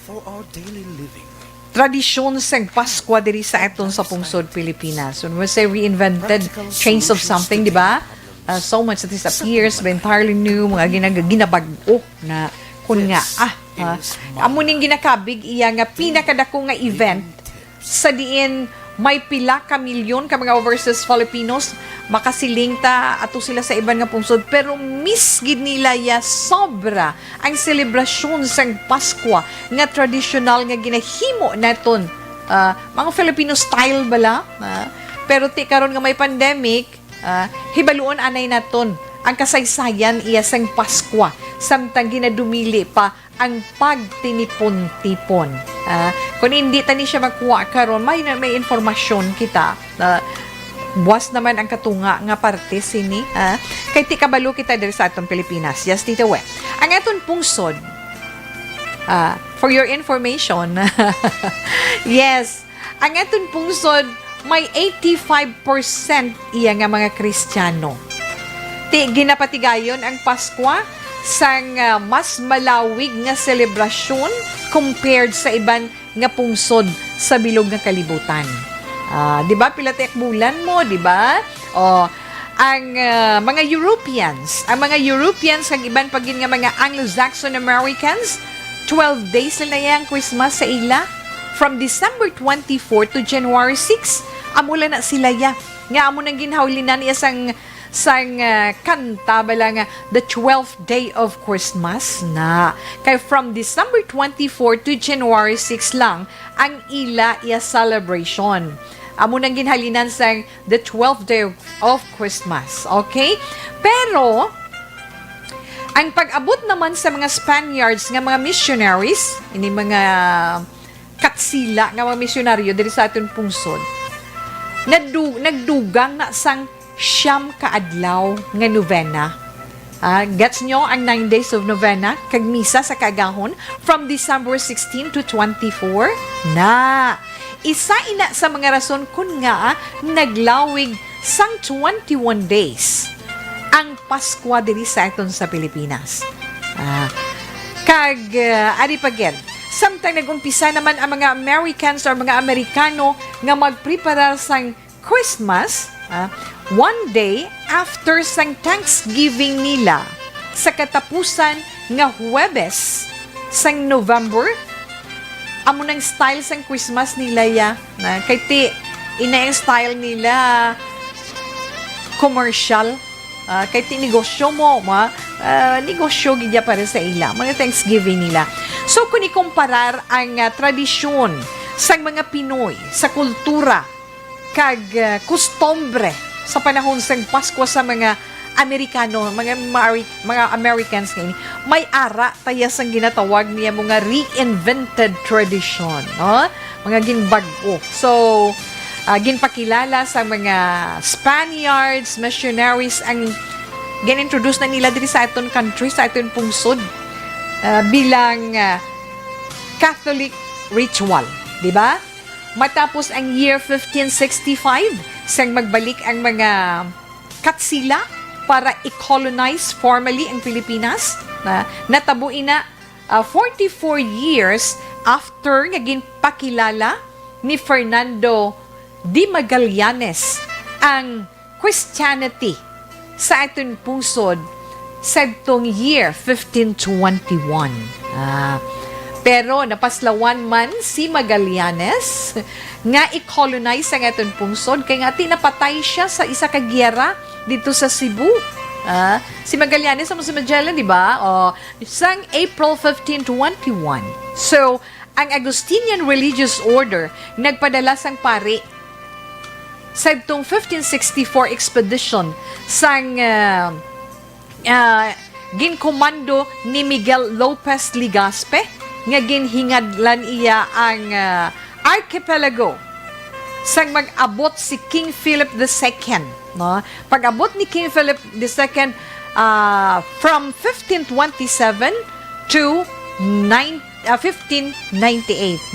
For our daily living.
tradisyon sang Pasko diri sa aton sa pungsod Pilipinas. When we say reinvented, change of something, di ba? So much that disappears, but entirely new, mga ginabag-o na kun nga, amo ning ginakabig iya nga pinakadako nga event sa diin may pila ka milyon ka mga overseas Filipinos makasiling ta ato sila sa iban nga pungsod, pero misgid nila ya sobra ang selebrasyon sang Paskwa nga tradisyonal nga ginahimo naton mga Filipino style bala, pero ti karon nga may pandemic, hibaluon anay naton ang kasaysayan iya sang Paskwa samtang ginadumili pa ang pagtinipon-tipon. Kung hindi tani siya magkuha karon, may informasyon kita. Buwas naman ang katunga nga parte sini. Kay ti kabalo kita diri sa atong Pilipinas. Yes, Tita We. Ang aton pungsod, for your information, yes, ang aton pungsod, may 85% iya nga mga Kristiyano. Ti ginapatigayon ang Paskwa sang mas malawig nga selebrasyon compared sa iban nga pungsod sa bilog nga kalibutan. Di ba pila tek bulan mo, di ba? Ang mga Europeans ang iban pagin nga mga Anglo-Saxon Americans, 12 days na yang Christmas sa ila from December 24 to January 6. Amula na sila ya. Nga amo nang ginhawlinan iya sang kanta bala nga the 12th day of Christmas na kay from December 24 to January 6 lang ang ila iya celebration. Amo nang ginhalinan sang the 12th day of Christmas. Okay? Pero ang pag-abot naman sa mga Spaniards nga mga missionaries, ini mga katsila nga mga misyonaryo diri sa aton pungsod, nagdugang na sang siyam kaadlaw nga novena. Gets nyo ang 9 days of novena kag misa sa kagahon from December 16 to 24 na isa ina sa mga rason kun nga naglawig sang 21 days ang Paskwa diri sa aton sa Pilipinas. Ari pagyan, samtang nagumpisa naman ang mga Americans or mga Amerikano nga magpreparar sang Christmas, one day after sang Thanksgiving nila sa katapusan nga Huwebes sang November, amo nang style sang Christmas nila ya na kay ti ina yung style nila commercial, kay ti negosyo mo negosyo gidya para sa ila mga Thanksgiving nila. So kung ikumparar ang tradisyon sang mga Pinoy sa kultura kag kustombre sa panahon sang Pasko sa mga Amerikano, mga Americans ngayon, may ara taya sang ginatawag niya mga reinvented tradition, no? Mga ginbago. So, ginpakilala sa mga Spaniards, missionaries, ang ginintroduce na nila diri sa aton country, sa aton pungsod, bilang Catholic ritual, di ba? Matapos ang year 1565, sang magbalik ang mga katsila para i-colonize formally ang Pilipinas, natabuin na 44 years after nga ginpakilala ni Fernando de Magallanes ang Christianity sa aton pungsod sa itong year 1521. Pero napaslawan man si Magallanes nga i-colonize ang aton pungsod kay nga tinapatay siya sa isa ka giyera dito sa Cebu. Si Magallanes sa Magellan, di ba? Sang April 1521. So, ang Agustinian Religious Order nagpadala sang pari sa itong 1564 expedition sang ginkomando ni Miguel Lopez Legazpi nga ginhingadlan iya ang archipelago sang mag-abot si King Philip II, no? Pag-abot ni King Philip II from 1527 to 1598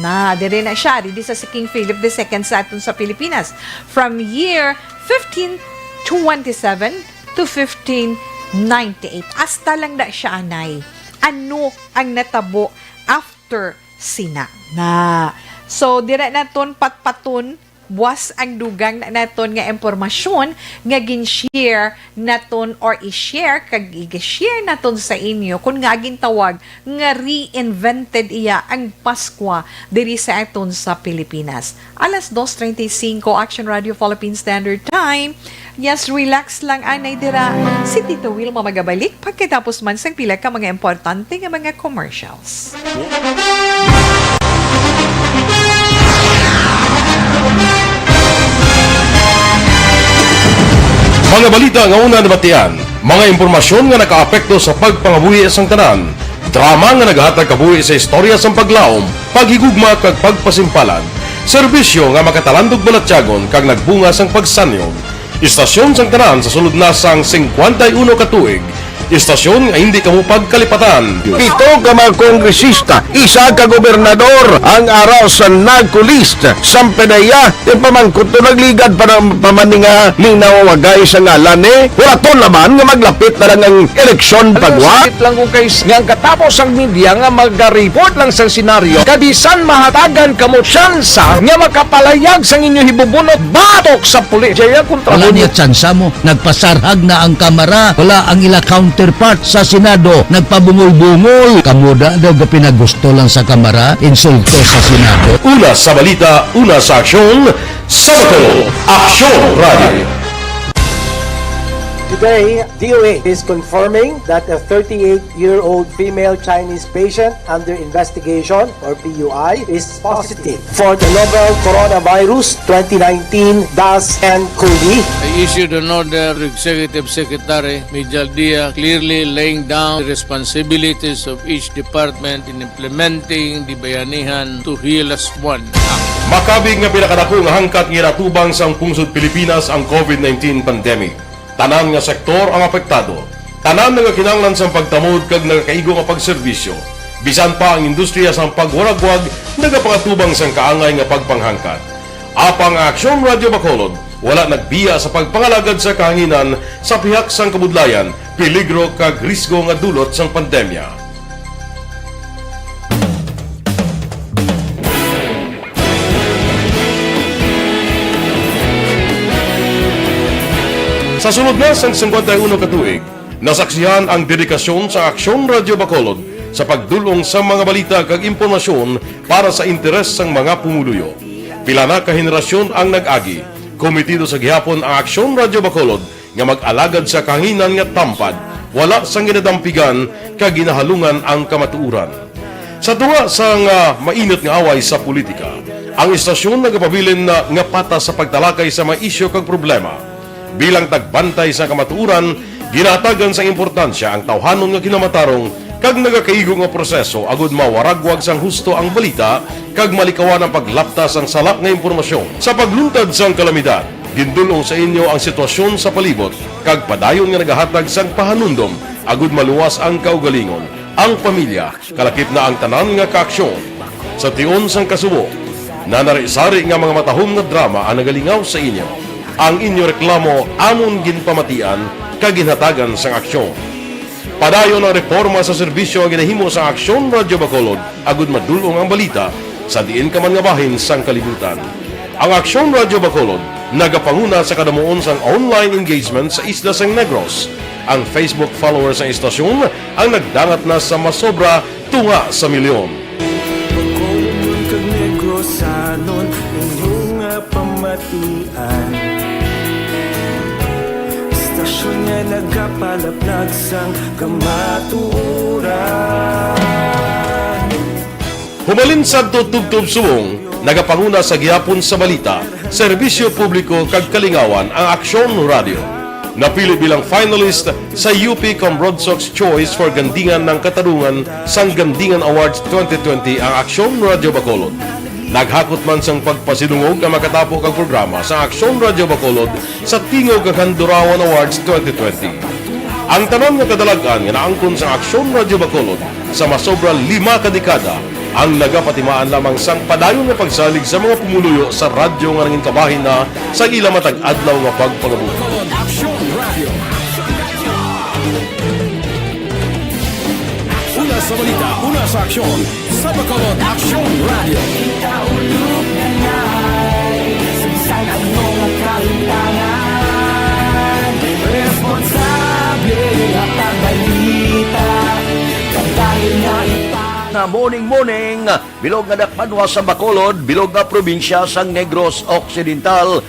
na dire na siya di sa si King Philip II sa aton sa Pilipinas from year 1527 to 1598. Hasta lang na siya anay. Ano ang natabo after sina na. So, dire naton patpaton buwas ang dugang na naton nga impormasyon nga gin-share naton or i-share kag i-share naton sa inyo kung nga gintawag nga reinvented iya ang Paskwa diri sa aton sa Pilipinas. Alas 2:35 Action Radio Philippine Standard Time. Yes, relax lang anay dira. Si Tito Will mamagabalik pagkatapos man sang pila ka mga importante nga mga commercials.
Mga balita nga una nabatian, mga impormasyon nga nakaapekto sa pagpangabuhi sang tanan, drama nga naghatag kabuhi sa istorya sang paglaom, paghigugma kag pagpasimpalan, serbisyo nga makatalandog balatyagon kag nagbunga sang pagsanyog, istasyon sang tanan sa sulod na sang 51 ka tuig, istasyon nga hindi kamo pagkalipatan.
Ito ka mga kongresista, isa ka gobernador ang araw sa nagkulist sa Pedaya, yung pamangkot to nagligad para pamaninga linaw wagay sa ngalan wala to naman nga maglapit na lang ang eleksyon pagwa. Sakit lang kung kayo nga katapos ang media nga mag-report lang sa senaryo, kabisan mahatagan kamo tsansa nga makapalayag sa inyo hibubunot batok sa pulis. Jaya kontra
Wala niya tsansa mo. Nagpasarhag na ang kamara. Wala ang ila counterpart sa Senado. Nagpabungol-bungol. Kamuda daw ga pinagusto lang sa kamara. Insulto sa Senado.
Una sa balita, una sa aksyon, Sabado, Aksyon Radio.
Today, DOA is confirming that a 38-year-old female Chinese patient under investigation, or PUI, is positive for the novel coronavirus 2019-10-CoV.
I issued an order to Executive Secretary Mijal Dia clearly laying down the responsibilities of each department in implementing the Bayanihan to Heal as One Act.
Makabig nga pinakadako nga hangkat nga natubang sang pungsod Pilipinas ang COVID-19 pandemic. Tanan nga sektor ang apektado. Tanan nga kinahanglan sang pagtamod kag nagakaigo nga pagserbisyo. Bisan pa ang industriya sang pagwaragwag nagapangatubang sang kaangay nga pagpanghangkat. Apang Aksyon Radio Bacolod wala nagbiya sa pagpangalagad sa kahanginan sa pihak sang kabudlayan, peligro kag risgo nga dulot sang pandemya. Sa sunod na sang 51 katuig, nasaksihan ang dedikasyon sa Aksyon Radio Bacolod sa pagdulong sa mga balita kag impormasyon para sa interes sang mga pumuluyo. Pila na ka henerasyon ang nag-agi, komitido sa gihapon ang Aksyon Radio Bacolod nga mag-alagad sa kahanginan nga tampad, wala sang ginadampigan kag ginahalungan ang kamatuuran. Sa tunga sang mainit nga away sa politika, ang istasyon nagapabilin na nga patas sa pagtalakay sa mga isyu kag problema. Bilang tagbantay sa kamatuuran, ginatagan sa importansya ang tawhanon nga kinamatarong kag nagakaigo nga proseso agud mawaragwag sang husto ang balita kag malikawan ang paglaptas ang salak nga impormasyon. Sa pagluntad sang kalamidad, gindulong sa inyo ang sitwasyon sa palibot kag padayon nga nagahatag sang pahanundom agud maluwas ang kaugalingon, ang pamilya, kalakip na ang tanan nga kaaksyon. Sa tion sang kasubo, nanari-sari nga mga matahom nga drama ang nagalingaw sa inyo. Ang inyo reklamo amon ginpamatian kag ginhatagan sang aksyon. Padayon ang reforma sa serbisyo ang ginahimo sa Aksyon Radio Bacolod agud madulong ang balita sa diin ka man nga bahin sang kalibutan. Ang Aksyon Radio Bacolod nagapanguna sa kadamuon sang online engagement sa Isla San Negros. Ang Facebook followers sa istasyon ang nagdangat na sa masobra tunga sa milyon.
Bacolod kag Negros anon inyong pamatian. Istasyon nga nagapalaplag sang kamatuuran.
Humalin sa tutubtub subong, nagapanguna sa gihapon sa balita, serbisyo publiko kag kalingawan ang Aksyon Radio. Napili bilang finalist sa UP Broad Sox Choice for Gandingan ng Katarungan sang Gandingan Awards 2020 ang Aksyon Radio Bacolod. Naghakot man sang pagpasidungog ang makatapo kag programa sa Aksyon Radio Bacolod sa Tingog kag Handurawan Awards 2020. Ang tanon nga kadalagan nga naangkon sa Aksyon Radio Bacolod sa masobra 5 ka dekada ang nagapatimaan lamang sang padayon nga pagsalig sa mga pumuluyo sa radyo nga nangin kabahin na sa ila matag adlaw nga pagpangabuhi.
Una sa balita, una sa aksyon, sa Bacolod Aksyon Radio. Ikaulog na na'y kailangan responsable at balita dahil nga
Na morning, bilog nga dakpanwa sa Bacolod, bilog nga probinsya sang Negros Occidental.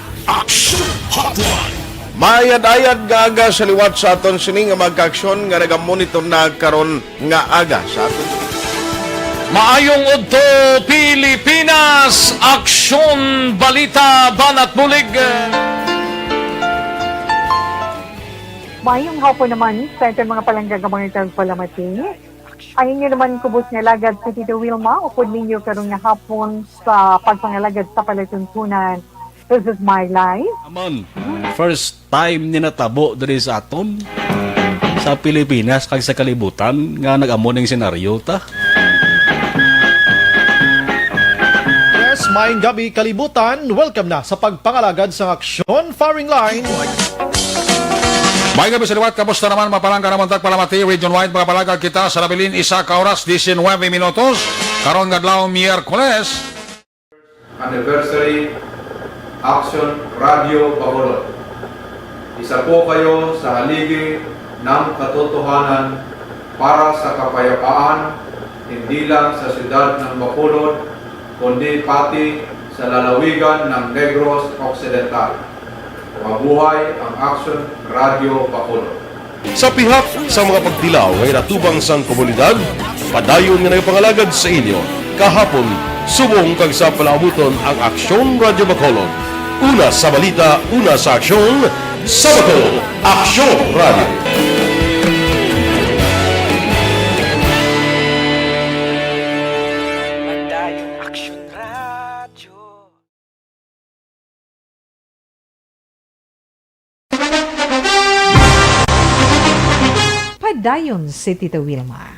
Mayad-ayad nga aga sa liwat sa aton sini nga magka-aksyon nga nagamonitor na karon nga aga sa aton.
Maayong udto Pilipinas, aksyon, balita, banat bulig.
Mayong hapon naman sa ating mga palanggagamang itang palamati. Ayun nyo naman kubos nga lagad sa Tito Wilma, upod ninyo karong nga hapon sa pagpangalagad sa palatuntunan. This is my life.
Amon, first time ni natabo diri sa aton sa Pilipinas kag sa kalibutan nga nag-amo ning senaryo ta.
Yes, maayong gabi kalibutan. Welcome na sa pagpangalagad sa aksyon firing line.
May gabi sa liwat, kamusta naman mapalangga naman palamati, region-wide mga palagag kita sa Labilin, isa ka oras, 19 minutos, karon nga adlaw Miyerkules.
Anniversary Action Radio Bacolod. Isa po kayo sa haligi ng katotohanan para sa kapayapaan, hindi lang sa siyudad ng Bacolod, kundi pati sa lalawigan ng Negros Occidental. Mabuhay ang Action Radio Bacolod.
Sa pihak sa mga pagtilaw ay natubang sang komunidad, padayon nga nagpangalagad sa inyo. Kahapon, subong kag sa palaabuton ang Aksyon Radio Bacolod. Una sa balita, una sa aksyon, sa Bacolod, Aksyon Radio.
Padayon si Tito Wilma.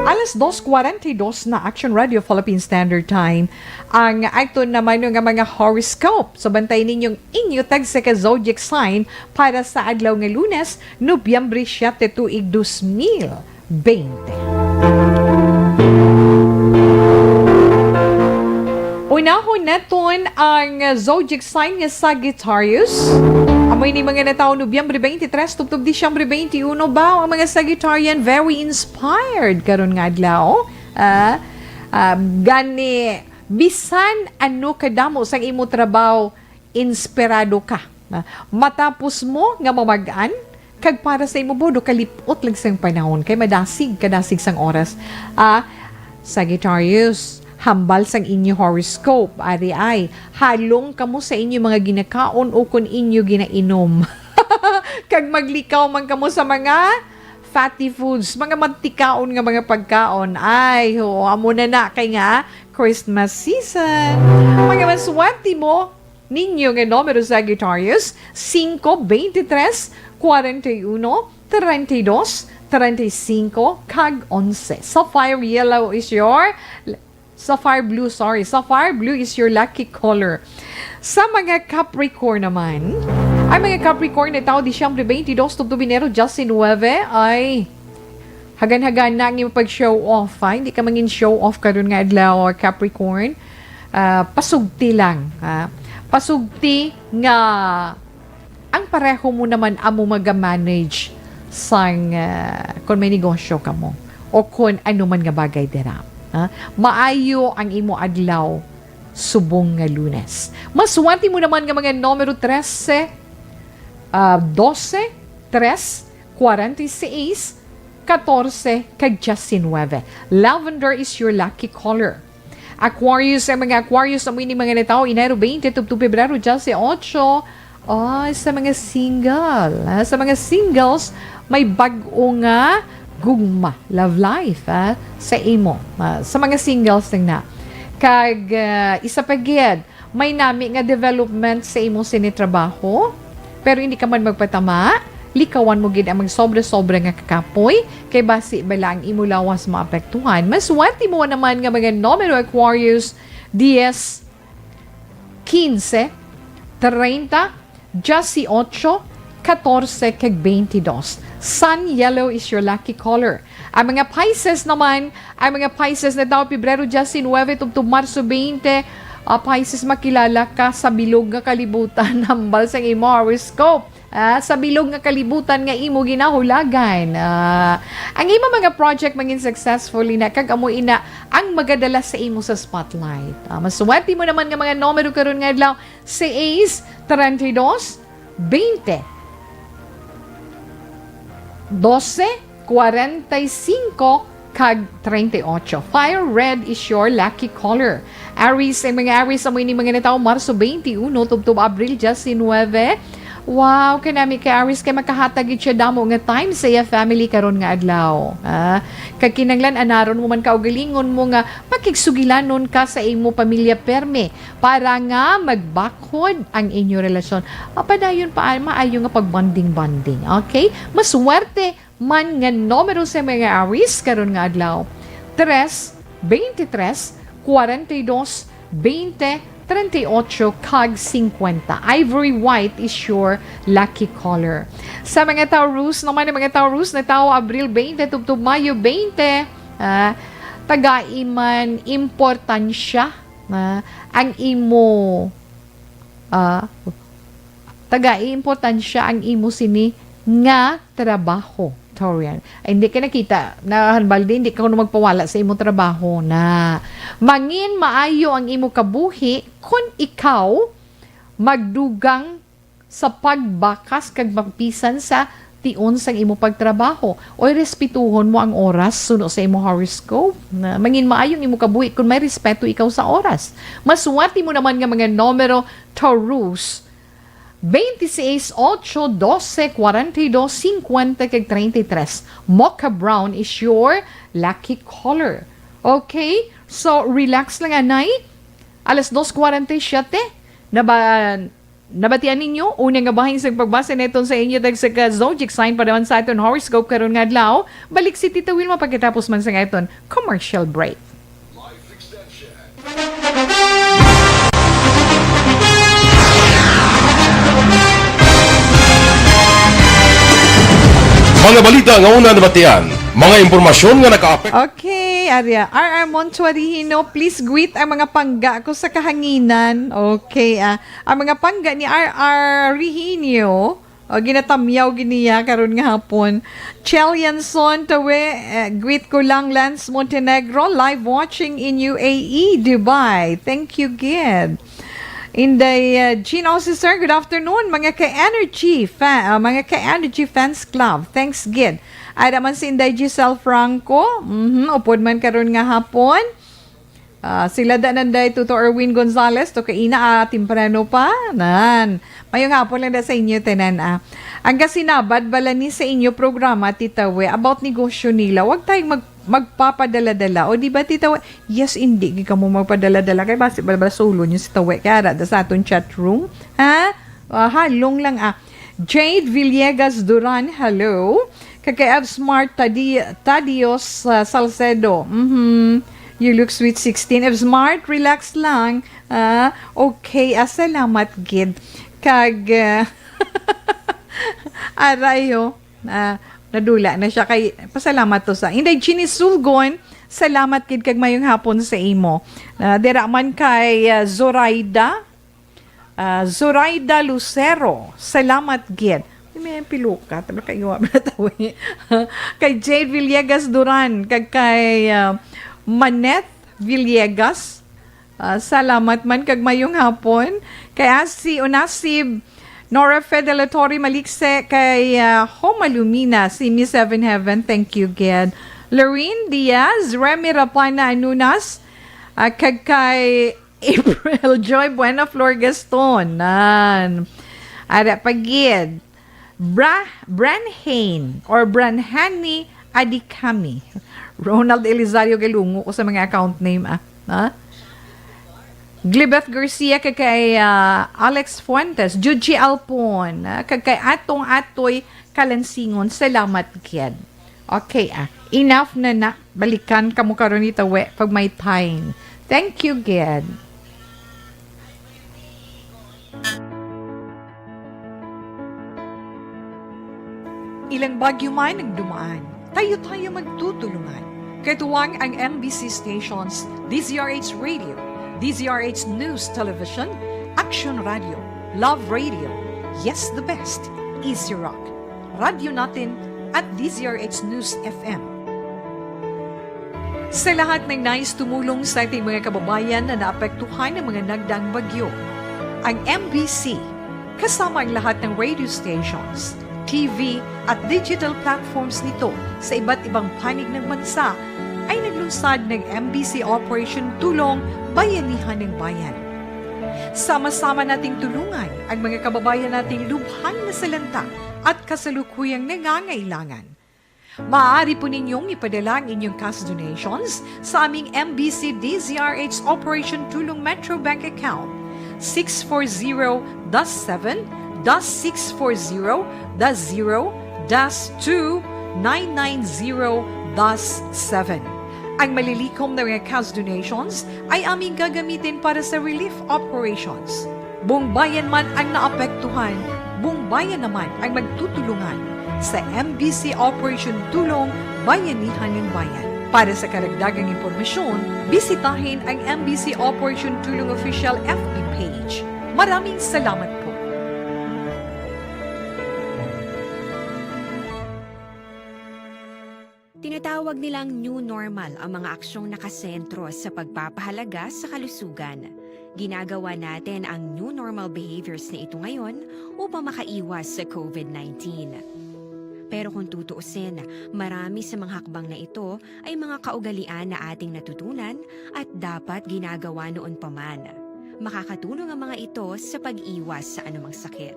Alas 2:42 na Action Radio Philippine Standard Time. Ang ato naman ng mga horoscope. So bantay ninyong inyo tag sa zodiac sign para sa adlaw nga Lunes, Nobyembre 7, 2020. Unahon naton ang zodiac sign nga Sagittarius. Amoy ni mga natao Nobyembre 23, tubtob Disyembre 21 ba ang mga Sagittarian very inspired karon nga adlaw. Gani bisan ano kadamo sang imo trabaho, inspirado ka. Matapos mo nga mamagaan, kag para sa imo bodo kalipot lang sang panahon kay kadasig sang oras. Sagittarius, hambal sang inyo horoscope, ari ay, halong kamo sa inyo mga ginakaon o kung inyo ginainom. Kag maglikaw man kamo sa mga fatty foods, mga mantikaon nga mga pagkaon. Ay, amo na kay nga Christmas season. Mga maswati mo, ninyo nga numero Sagittarius, 5, 23, 41, 32, 35, kag 11. Sapphire yellow is your... Sapphire blue is your lucky color. Sa mga Capricorn naman, ay mga Capricorn na tao Disyembre 22, Enero, Justin 9, ay hagan-hagan na ang pag-show off. Hindi ka mangin show off karon nga adlaw Capricorn. Pasugti lang. Pasugti nga ang pareho mo naman amo mag-manage sang kung may negosyo ka mo o kung ano man nga bagay dira. Maayo ang imo adlaw subong nga Lunes. Maswati mo naman nga mga numero 13, 12, 3, 46, 14, kag 19. Lavender is your lucky color. Aquarius, ang mga Aquarius na mga natao, Enero 20, Pebrero 18. Sa mga single. Sa mga singles, may bag-o nga gugma, love life, sa imo. Sa mga singles na. Kag, isa pa gid, may nami nga development sa imo sinitrabaho, pero hindi ka man magpatama, likawan mo gid ang magsobra-sobra nga kakapoy, kay basi bala ang imo lawas maapektuhan. Maswati mo naman nga mga numero Aquarius, 10, 15, 30, 18, 14, kag 22. Sun yellow is your lucky color. Ang mga Pisces naman, ang mga Pisces na daw Pebrero 19, tubtub Marso 20, Pisces, makilala ka sa bilog nga kalibutan hambal sa imo horoscope. Sa bilog nga kalibutan nga imo ginahulagan. Ang imo mga project maging successfully na kag amo ina ang magadala sa imo sa spotlight. Masuwerte mo naman nga mga numero karon nga adlaw si Ace 32 20 12 45 kag 38. Fire red is your lucky color. Aries, ay mga Aries, amoy ni mga natao Marso 21, tubtub Abril 19. Wow, kanami kay Aries kay makahatag siya damo nga time sa iya family karon nga adlaw. Kag kinanglan anaron mo man kaugalingon mo nga pakigsugilanon ka sa imo pamilya perme para nga magbakhod ang inyo relasyon. Padayon pa maayo nga pagbanding-banding. Okay? Maswerte man nga numero sa mga Aries karon nga adlaw 3, 23, 42, 20, 38, kag 50. Ivory white is your lucky color. Sa mga Taurus naman, mga Taurus na tao Abril 20, tubtub Mayo 20, tagaiman importansya ang imo taga-importansya ang imo sini nga trabaho. Taurian. Ay, hindi ka nakita na hanbaldi, hindi ka kuno magpawala sa imo trabaho na mangin maayo ang imo kabuhi kung ikaw magdugang sa pagbakas kag magpisan sa tion sang imo pagtrabaho o respetuhon mo ang oras suno sa imo horoscope na mangin maayo ang imo kabuhi kung may respeto ikaw sa oras. Maswerte mo naman nga mga numero Taurus 26, 8, 12, 42, 50, kag 33. Mocha brown is your lucky color. Okay? So, relax lang anay. Alas 2:47. Nabatian ninyo? Unang nga bahin sa pagbasa neton sa inyo tag sa zodiac sign para man sa aton horoscope karon nga adlaw. Balik si Tita Wilma pagkatapos man sa aton commercial break.
Mga balita nga una nabatian, mga impormasyon nga nakaapek.
Okay, Arya. R.R. Montuarihino, please greet ang mga pangga ko sa kahanginan. Okay, ang mga pangga ni R.R. Rihinio, ginatamyaw giniya karon nga hapon. Chelianson, tawe, greet ko lang Lance Montenegro, live watching in UAE, Dubai. Thank you, Gid. Inday Gino Sister, good afternoon mga ka-energy fans club. Thanks Gid. Ay naman si Inday Giselle Franco. Upod man karon nga hapon. Sila da nanday Tuto Erwin Gonzalez to kaina timprano pa nan. Mayong hapon lang da sa inyo tenan Ang kasinabad bala ni sa inyo programa Tita We about negosyo nila. Wag tayong magpapadala-dala. O di ba Tita We? Yes, hindi ka mo magpadala-dala kay basi bala solo niyo si Tita We kaya da sa aton chat room. Halong lang Jade Villegas Duran, hello. Kay Smart Tadios Salcedo. You look sweet 16. Smart, relax lang. Okay, salamat Gid. Kag arayo. Nadula na siya kay pasalamat to sa. Inday Ginny Sulgon, salamat Gid kag mayong hapon sa imo. Dira man kay Zoraida Lucero. Salamat Gid. May piluka, tabi kayo na tawi. Kay Jade Villegas Duran, kag kay Maneth Villegas. Salamat man kag mayong hapon. Kay si Onasib Nora Fedelatori Malikse, kay Homa Lumina, si Miss Seven Heaven, thank you Ged. Lorene Diaz, Remy Rapana Anunas, kag kay April Joy Buena Flor Gaston. Ara pagid. Branhane or Branhani Adikami. Ronald Elizario Galungo ko sa mga account name. Glibeth Garcia kay Alex Fuentes, Juji Alpon, kay Atong Atoy Kalansingon. Salamat Ged. Okay enough na balikan ka mo karon ita we pag may time. Thank you Ged. Ilang bagyo man nagdumaan, tayo magtutulungan. Katuwang ang MBC stations, DZRH Radio, DZRH News Television, Action Radio, Love Radio, Yes the Best, Easy Rock, radyo natin at DZRH News FM. Sa lahat ng nais tumulong sa ating mga kababayan na naapektuhan ng mga nagdaang bagyo, ang MBC, kasama ang lahat ng radio stations, TV at digital platforms nito sa iba't ibang panig ng bansa, ay naglunsad ng MBC Operation Tulong Bayanihan ng Bayan. Sama-sama nating tulungan ang mga kababayan nating lubhang nasalanta at kasalukuyang nangangailangan. Maaari po ninyong ipadala ang inyong cash donations sa aming MBC DZRH Operation Tulong Metro Bank account 640-7-640-0-2-990-7. Ang malilikom na mga cash donations ay aming gagamitin para sa relief operations. Buong bayan man ang naapektuhan, buong bayan naman ang magtutulungan sa MBC Operation Tulong Bayanihan ng Bayan. Para sa karagdagang impormasyon, bisitahin ang MBC Operation Tulong Official FB page. Maraming salamat po.
Tinatawag nilang new normal ang mga aksyong nakasentro sa pagpapahalaga sa kalusugan. Ginagawa natin ang new normal behaviors na ito ngayon upang makaiwas sa COVID-19. Pero kung tutuusin, marami sa mga hakbang na ito ay mga kaugalian na ating natutunan at dapat ginagawa noon pa man. Makakatulong ang mga ito sa pag-iwas sa anumang sakit.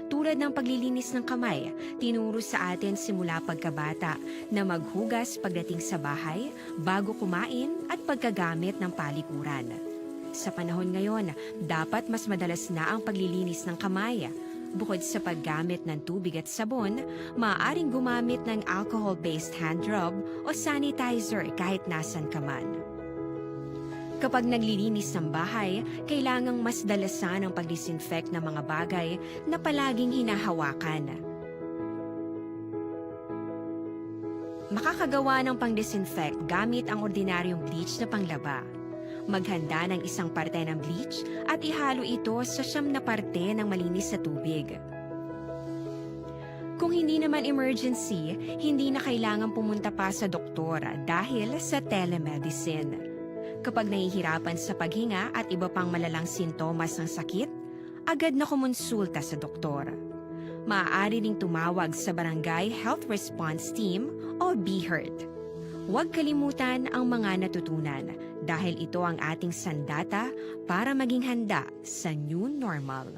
Tulad ng paglilinis ng kamay, tinuro sa atin simula pagkabata na maghugas pagdating sa bahay, bago kumain at pagkagamit ng palikuran. Sa panahon ngayon, dapat mas madalas na ang paglilinis ng kamay. Bukod sa paggamit ng tubig at sabon, maaaring gumamit ng alcohol-based hand rub o sanitizer kahit nasan ka man. Kapag naglilinis ng bahay, kailangang mas dalasan ang pag-disinfect ng mga bagay na palaging hinahawakan. Makakagawa ng pang-disinfect gamit ang ordinaryong bleach na panglaba. Maghanda ng isang parte ng bleach at ihalo ito sa 9 na parte ng malinis na tubig. Kung hindi naman emergency, hindi na kailangan pumunta pa sa doktor dahil sa telemedicine. Kapag nahihirapan sa paghinga at iba pang malalang sintomas ng sakit, agad na kumonsulta sa doktor. Maaari ring tumawag sa Barangay Health Response Team o BHERT. Huwag kalimutan ang mga natutunan dahil ito ang ating sandata para maging handa sa new normal.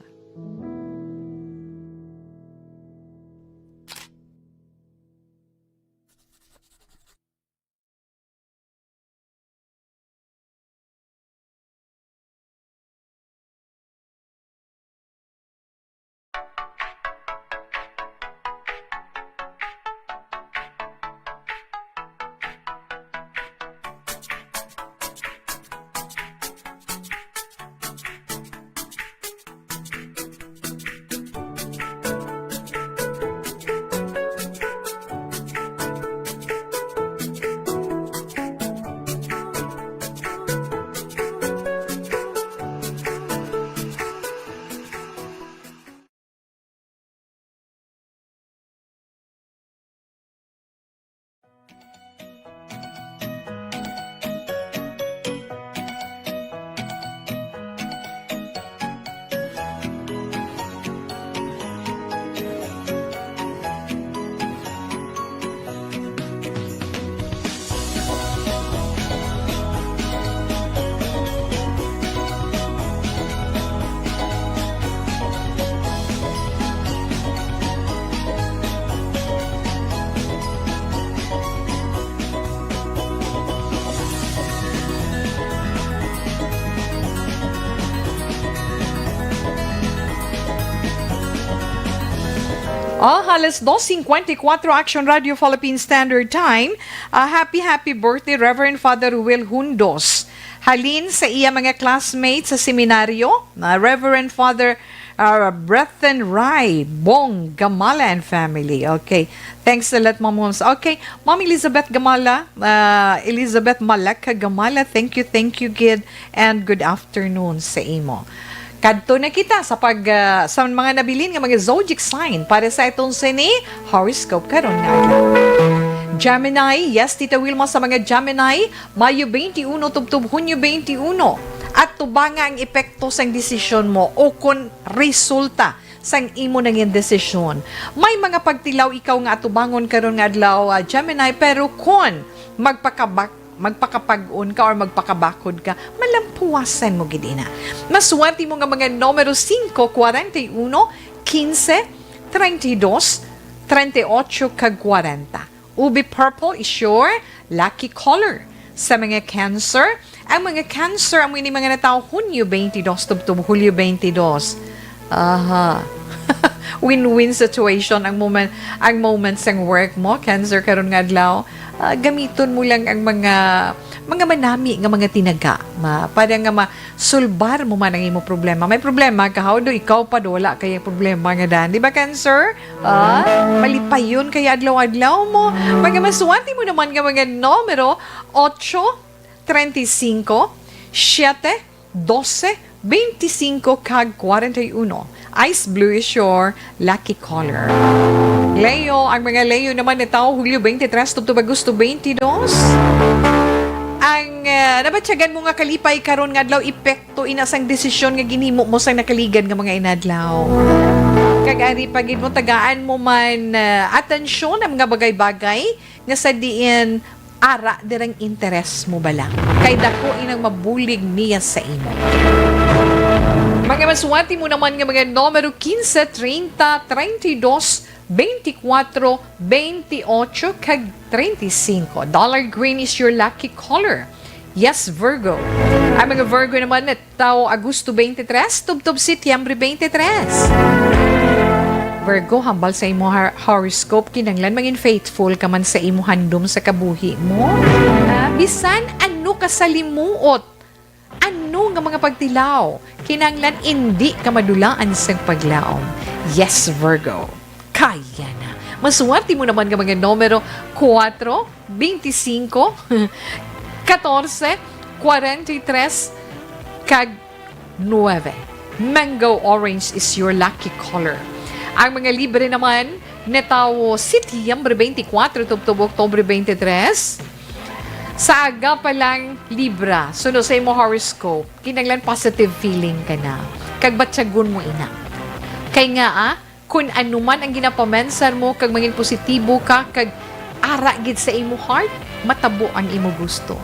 Halos 2:54 Action Radio Philippine Standard Time. Happy birthday Reverend Father Will Hundos. Halin sa iya mga classmates sa seminaryo, Reverend Father Brethren Rai, Bong, Gamala and family. Okay. Thanks a lot, Mom Moms. Okay. Mom Elizabeth Gamala, Elizabeth Malaka Gamala, thank you, Gid. And good afternoon sa imo. Kadto na kita sa sa mga nabilin nga mga zodiac sign para sa itong sini horoscope karon nga adlaw. Gemini, yes, Tita Wilma sa mga Gemini, Mayo 21 tubtub Hunyo 21. At tubanga ang epekto sang desisyon mo o kun resulta sang imo nang yung desisyon. May mga pagtilaw ikaw nga atubangon karon nga adlaw, Gemini, pero kun magpakapag-on ka or magpakabakod ka, malampuwasan mo gid ina. Maswerte mo nga mga numero 5, 41, 15, 32, 38 kag 40. Ubi purple is your lucky color. Sa mga Cancer, ang mga Cancer, ang mga natao Hunyo 22, tubtub Hulyo 22. Aha. Win-win situation ang moment sang work mo, Cancer karon nga adlaw. Gamiton mo lang ang mga manami nga mga tinaga para nga masulbar mo man ang imo problema. May problema ka, how do ikaw pa do wala kay problema nga dan, di ba, Cancer? Malipayon kay adlaw-adlaw mo. Mga maswerte mo naman nga mga numero 8, 35, 7, 12, 25 kag 41. Ice blue is your lucky color. Leo, ang mga Leo naman na tao, Hulyo 23, tubtub Agosto 22. Ang nabatyagan mo nga kalipay karon nga adlaw epekto inasang desisyon nga ginimo mo sa nakaligan nga mga inadlaw. Kagari pagid mo tagaan mo man atensyon ang mga bagay-bagay nga sa diin ara dirang interes mo bala. Kay dako inang mabulig niya sa imo. Mga maswati mo naman nga mga numero 15, 30, 32, 24, 28, kag 35. Dollar green is your lucky color. Yes, Virgo. Ang mga Virgo naman na tao Agosto 23, tubtub Setyembre 23. Virgo, hambal sa imo horoscope, kinanglan maging faithful ka man sa imo handom sa kabuhi mo. Bisan ano ka salimuot, ano nga mga pagtilaw, kinanglan hindi ka madulaan sa paglaom. Yes, Virgo. Kaya na. Maswerte mo naman ka mga numero 4, 25, 14, 43, kag 9. Mango orange is your lucky color. Ang mga libre naman, netawo Setyembre 24, tubtub Oktobre 23. Sa aga pa lang, Libra, sunod sa imo horoscope, kinanglan positive feeling ka na. Kag batsagun mo ina. Kay nga kung ano man ang ginapamensan mo, kag mangin positibo ka, kag ara gid sa imo heart, matabo ang imo gusto.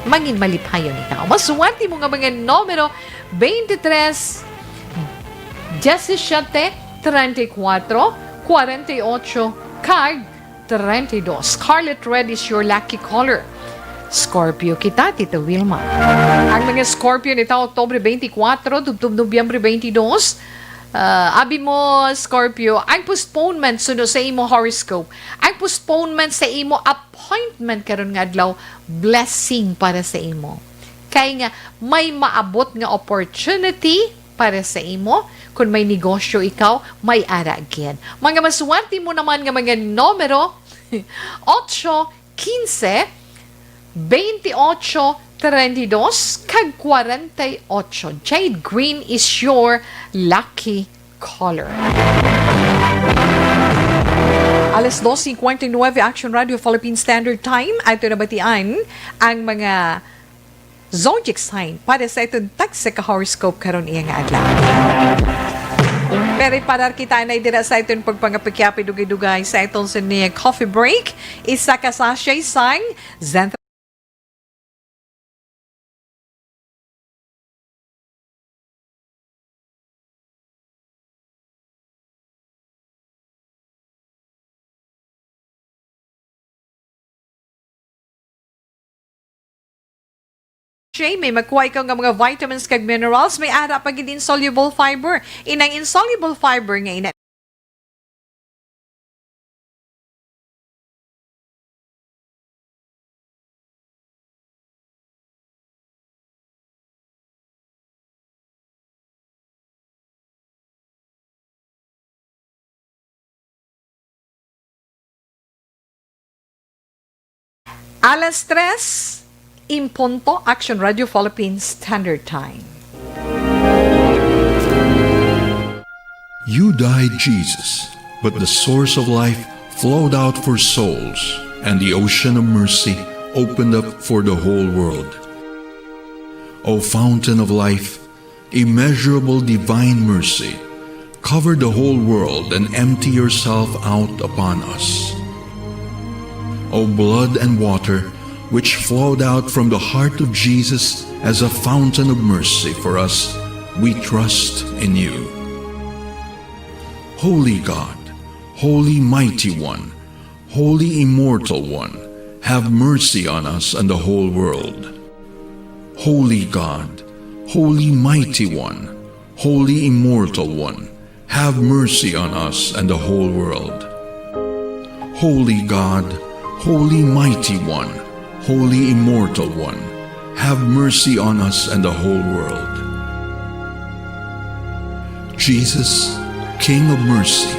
Mangin maliphayon ikaw. Maswerte mo nga mga numero 23, 17, 34, 48, kag 32. Scarlet red is your lucky color. Scorpio kita, Tita Wilma. Ang mga Scorpio nito, Oktobre 24, tubtub Nobyembre 22. Abi mo, Scorpio, ang postponement sunod sa imo horoscope, ang postponement sa imo appointment karon nga adlaw, blessing para sa imo. Kaya nga, may maabot nga opportunity para sa imo. Kung may negosyo ikaw, may aragyan. Mga maswerte mo naman nga mga numero 8, 15, 28, 32, kag 48. Jade green is your lucky color. Alas 2:59 Action Radio Philippine Standard Time. Ito na batian ang mga zodiac sign para sa itong tagsa ka-horoscope karon iya nga adlaw. Pero parar kita na dira sa itong pagpangapikyapi dugay-dugay sa itong sinig coffee break. Isa ka sa siya'y sang Zen may magkuha ikaw nga mga vitamins kag minerals, may ara pag insoluble fiber. Inang insoluble fiber nga ina 3:00 Action Radio Philippines Standard Time.
You died, Jesus, but the source of life flowed out for souls, and the ocean of mercy opened up for the whole world. O fountain of life, immeasurable divine mercy, cover the whole world and empty yourself out upon us. O blood and water, which flowed out from the heart of Jesus as a fountain of mercy for us, we trust in you. Holy God, Holy Mighty One, Holy Immortal One, have mercy on us and the whole world. Holy God, Holy Mighty One, Holy Immortal One, have mercy on us and the whole world. Holy God, Holy Mighty One, Holy Immortal One, have mercy on us and the whole world. Jesus, King of mercy,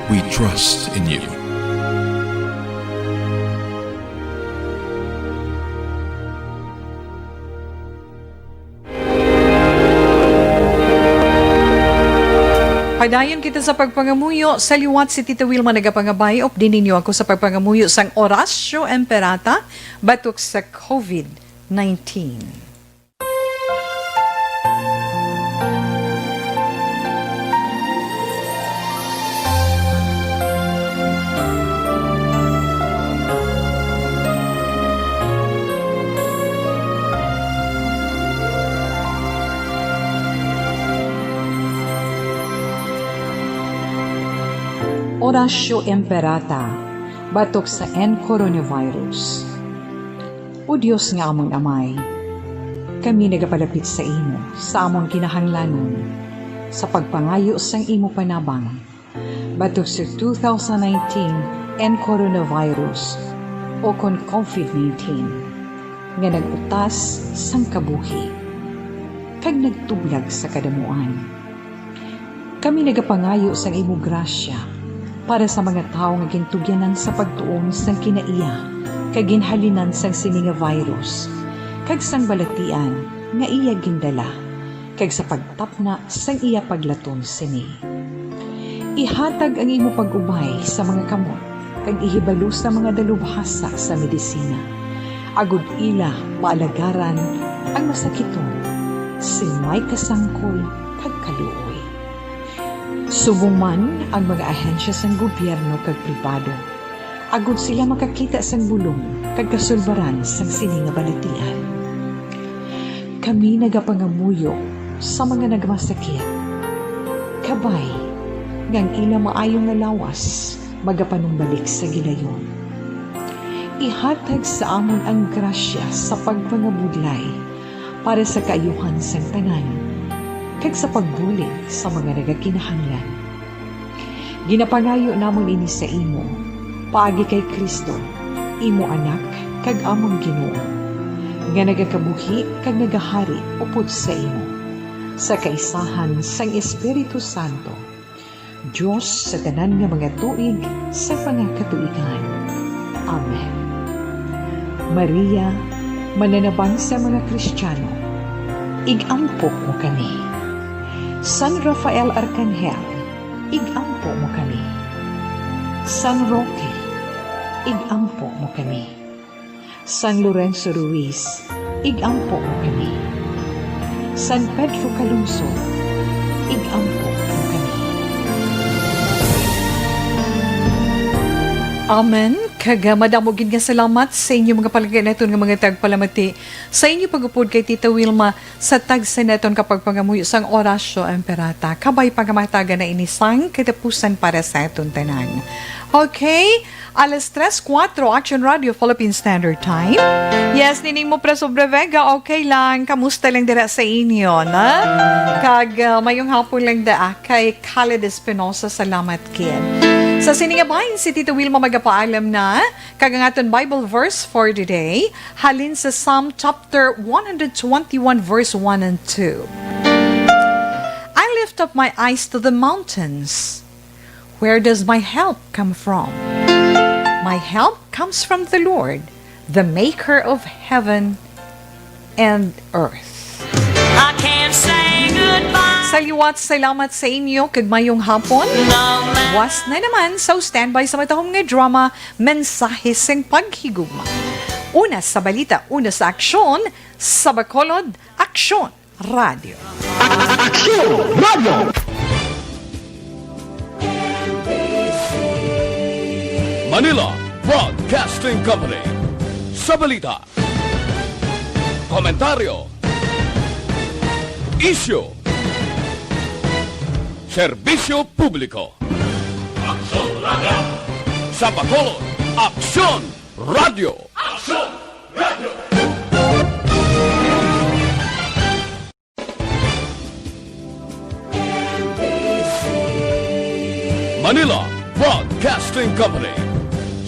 we trust in you.
Padayon kita sa pagpangamuyo. Sa liwat si Tita Wilma nagapangabay. Opdinin niyo ako sa pagpangamuyo sang Orasyo Emperata batok sa COVID-19. Orasyo Emperata batok sa coronavirus. O Diyos nga among amay, kami nagapalapit sa imo sa among kinahanglanon sa pagpangayo sang imo panabang batok sa 2019 coronavirus o kon COVID-19 nga nagutas sang kabuhi kag nagtublag sa kadamuan. Kami nagapangayo sang imo grasya para sa mga tao nga gintugyanan sa pagtuon sang kinaiya kag ginhalinan sang sini nga virus kag sang balatian nga iya gindala kag sa pagtapna sang iya paglaton sini. Ihatag ang imo pag-ubay sa mga kamot kag ihibalo sa mga dalubhasa sa medisina. Agud ila maalagaran ang masakiton sin may kasangkol kag kaluoy. Subong man ang mga ahensya sang gobyerno kag pribado, agud sila makakita sang bulong kag kasulbaran sang sini nga balatian. Kami nagapangamuyo sa mga nagmasakit. Kabay, ngang ila maayong nga lawas, magapanumbalik sa gilayon. Ihatag sa amon ang grasya sa pagpangabudlay para sa kaayuhan sang tanan kag sa pagbulig sa mga nagakinahanglan. Ginapangayo namon ini sa imo, paagi kay Kristo, imo anak kag among Ginoo, nga nagakabuhi kag nagahari upod sa imo, sa kaisahan sang Espiritu Santo, Diyos sa tanan nga mga tuig sa pangakatuigan. Amen. Maria, mananabang sa mga Kristiyano, igampo mo kami. San Rafael Arcangel, igampo mo kami. San Roque, igampo mo kami. San Lorenzo Ruiz, igampo mo kami. San Pedro Calungsod, igampo mo kami. Amen. Kagamadamogin nga salamat sa inyo mga palaganaton nga mga tagpalamati. Sa inyo pagupod kay Tita Wilma sa tagsenaton kapag pangamuyo sang Orasyo Emperata. Kabay pagamataga na inisang katapusan para sa itong tanan. Okay, 3:04 Action Radio Philippine Standard Time. Yes, nining mo Preso Brevega, okay lang. Kamusta lang dira sa inyo, na? Kag mayong hapon lang da kay Khaled Espinosa, salamat kid. Sa siningabahin si Tita Wilma magapaalam na kagangaton Bible verse for today, halin sa Psalm chapter 121 verse 1 and 2. I lift up my eyes to the mountains. Where does my help come from? My help comes from the Lord, the maker of heaven and earth.
I can't say goodbye.
Saliwat salamat sa inyo kag mayong hapon. Was na naman sa standby sa matahong nga drama, mensahe sing paghigugma. Una sa balita, una sa aksyon, sa Bacolod, Aksyon Radio.
Aksyon Radio!
Manila Broadcasting Company. Sa balita, komentaryo, isyu, serbisyo publiko. Aksyon Radio. Sa Bacolod, Aksyon Radio. Aksyon Radio. Manila Broadcasting Company.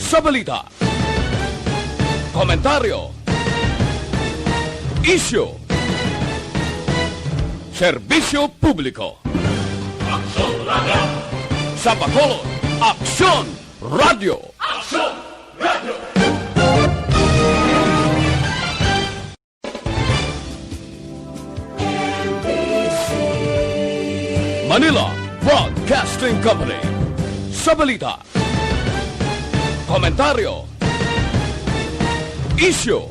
Sa balita, komentaryo, isyu, serbisyo publiko. Aksyon Radio. Sa Bacolod, Aksyon Radio. Aksyon Radio. Manila Broadcasting Company. Sa balita, komentaryo, isyu,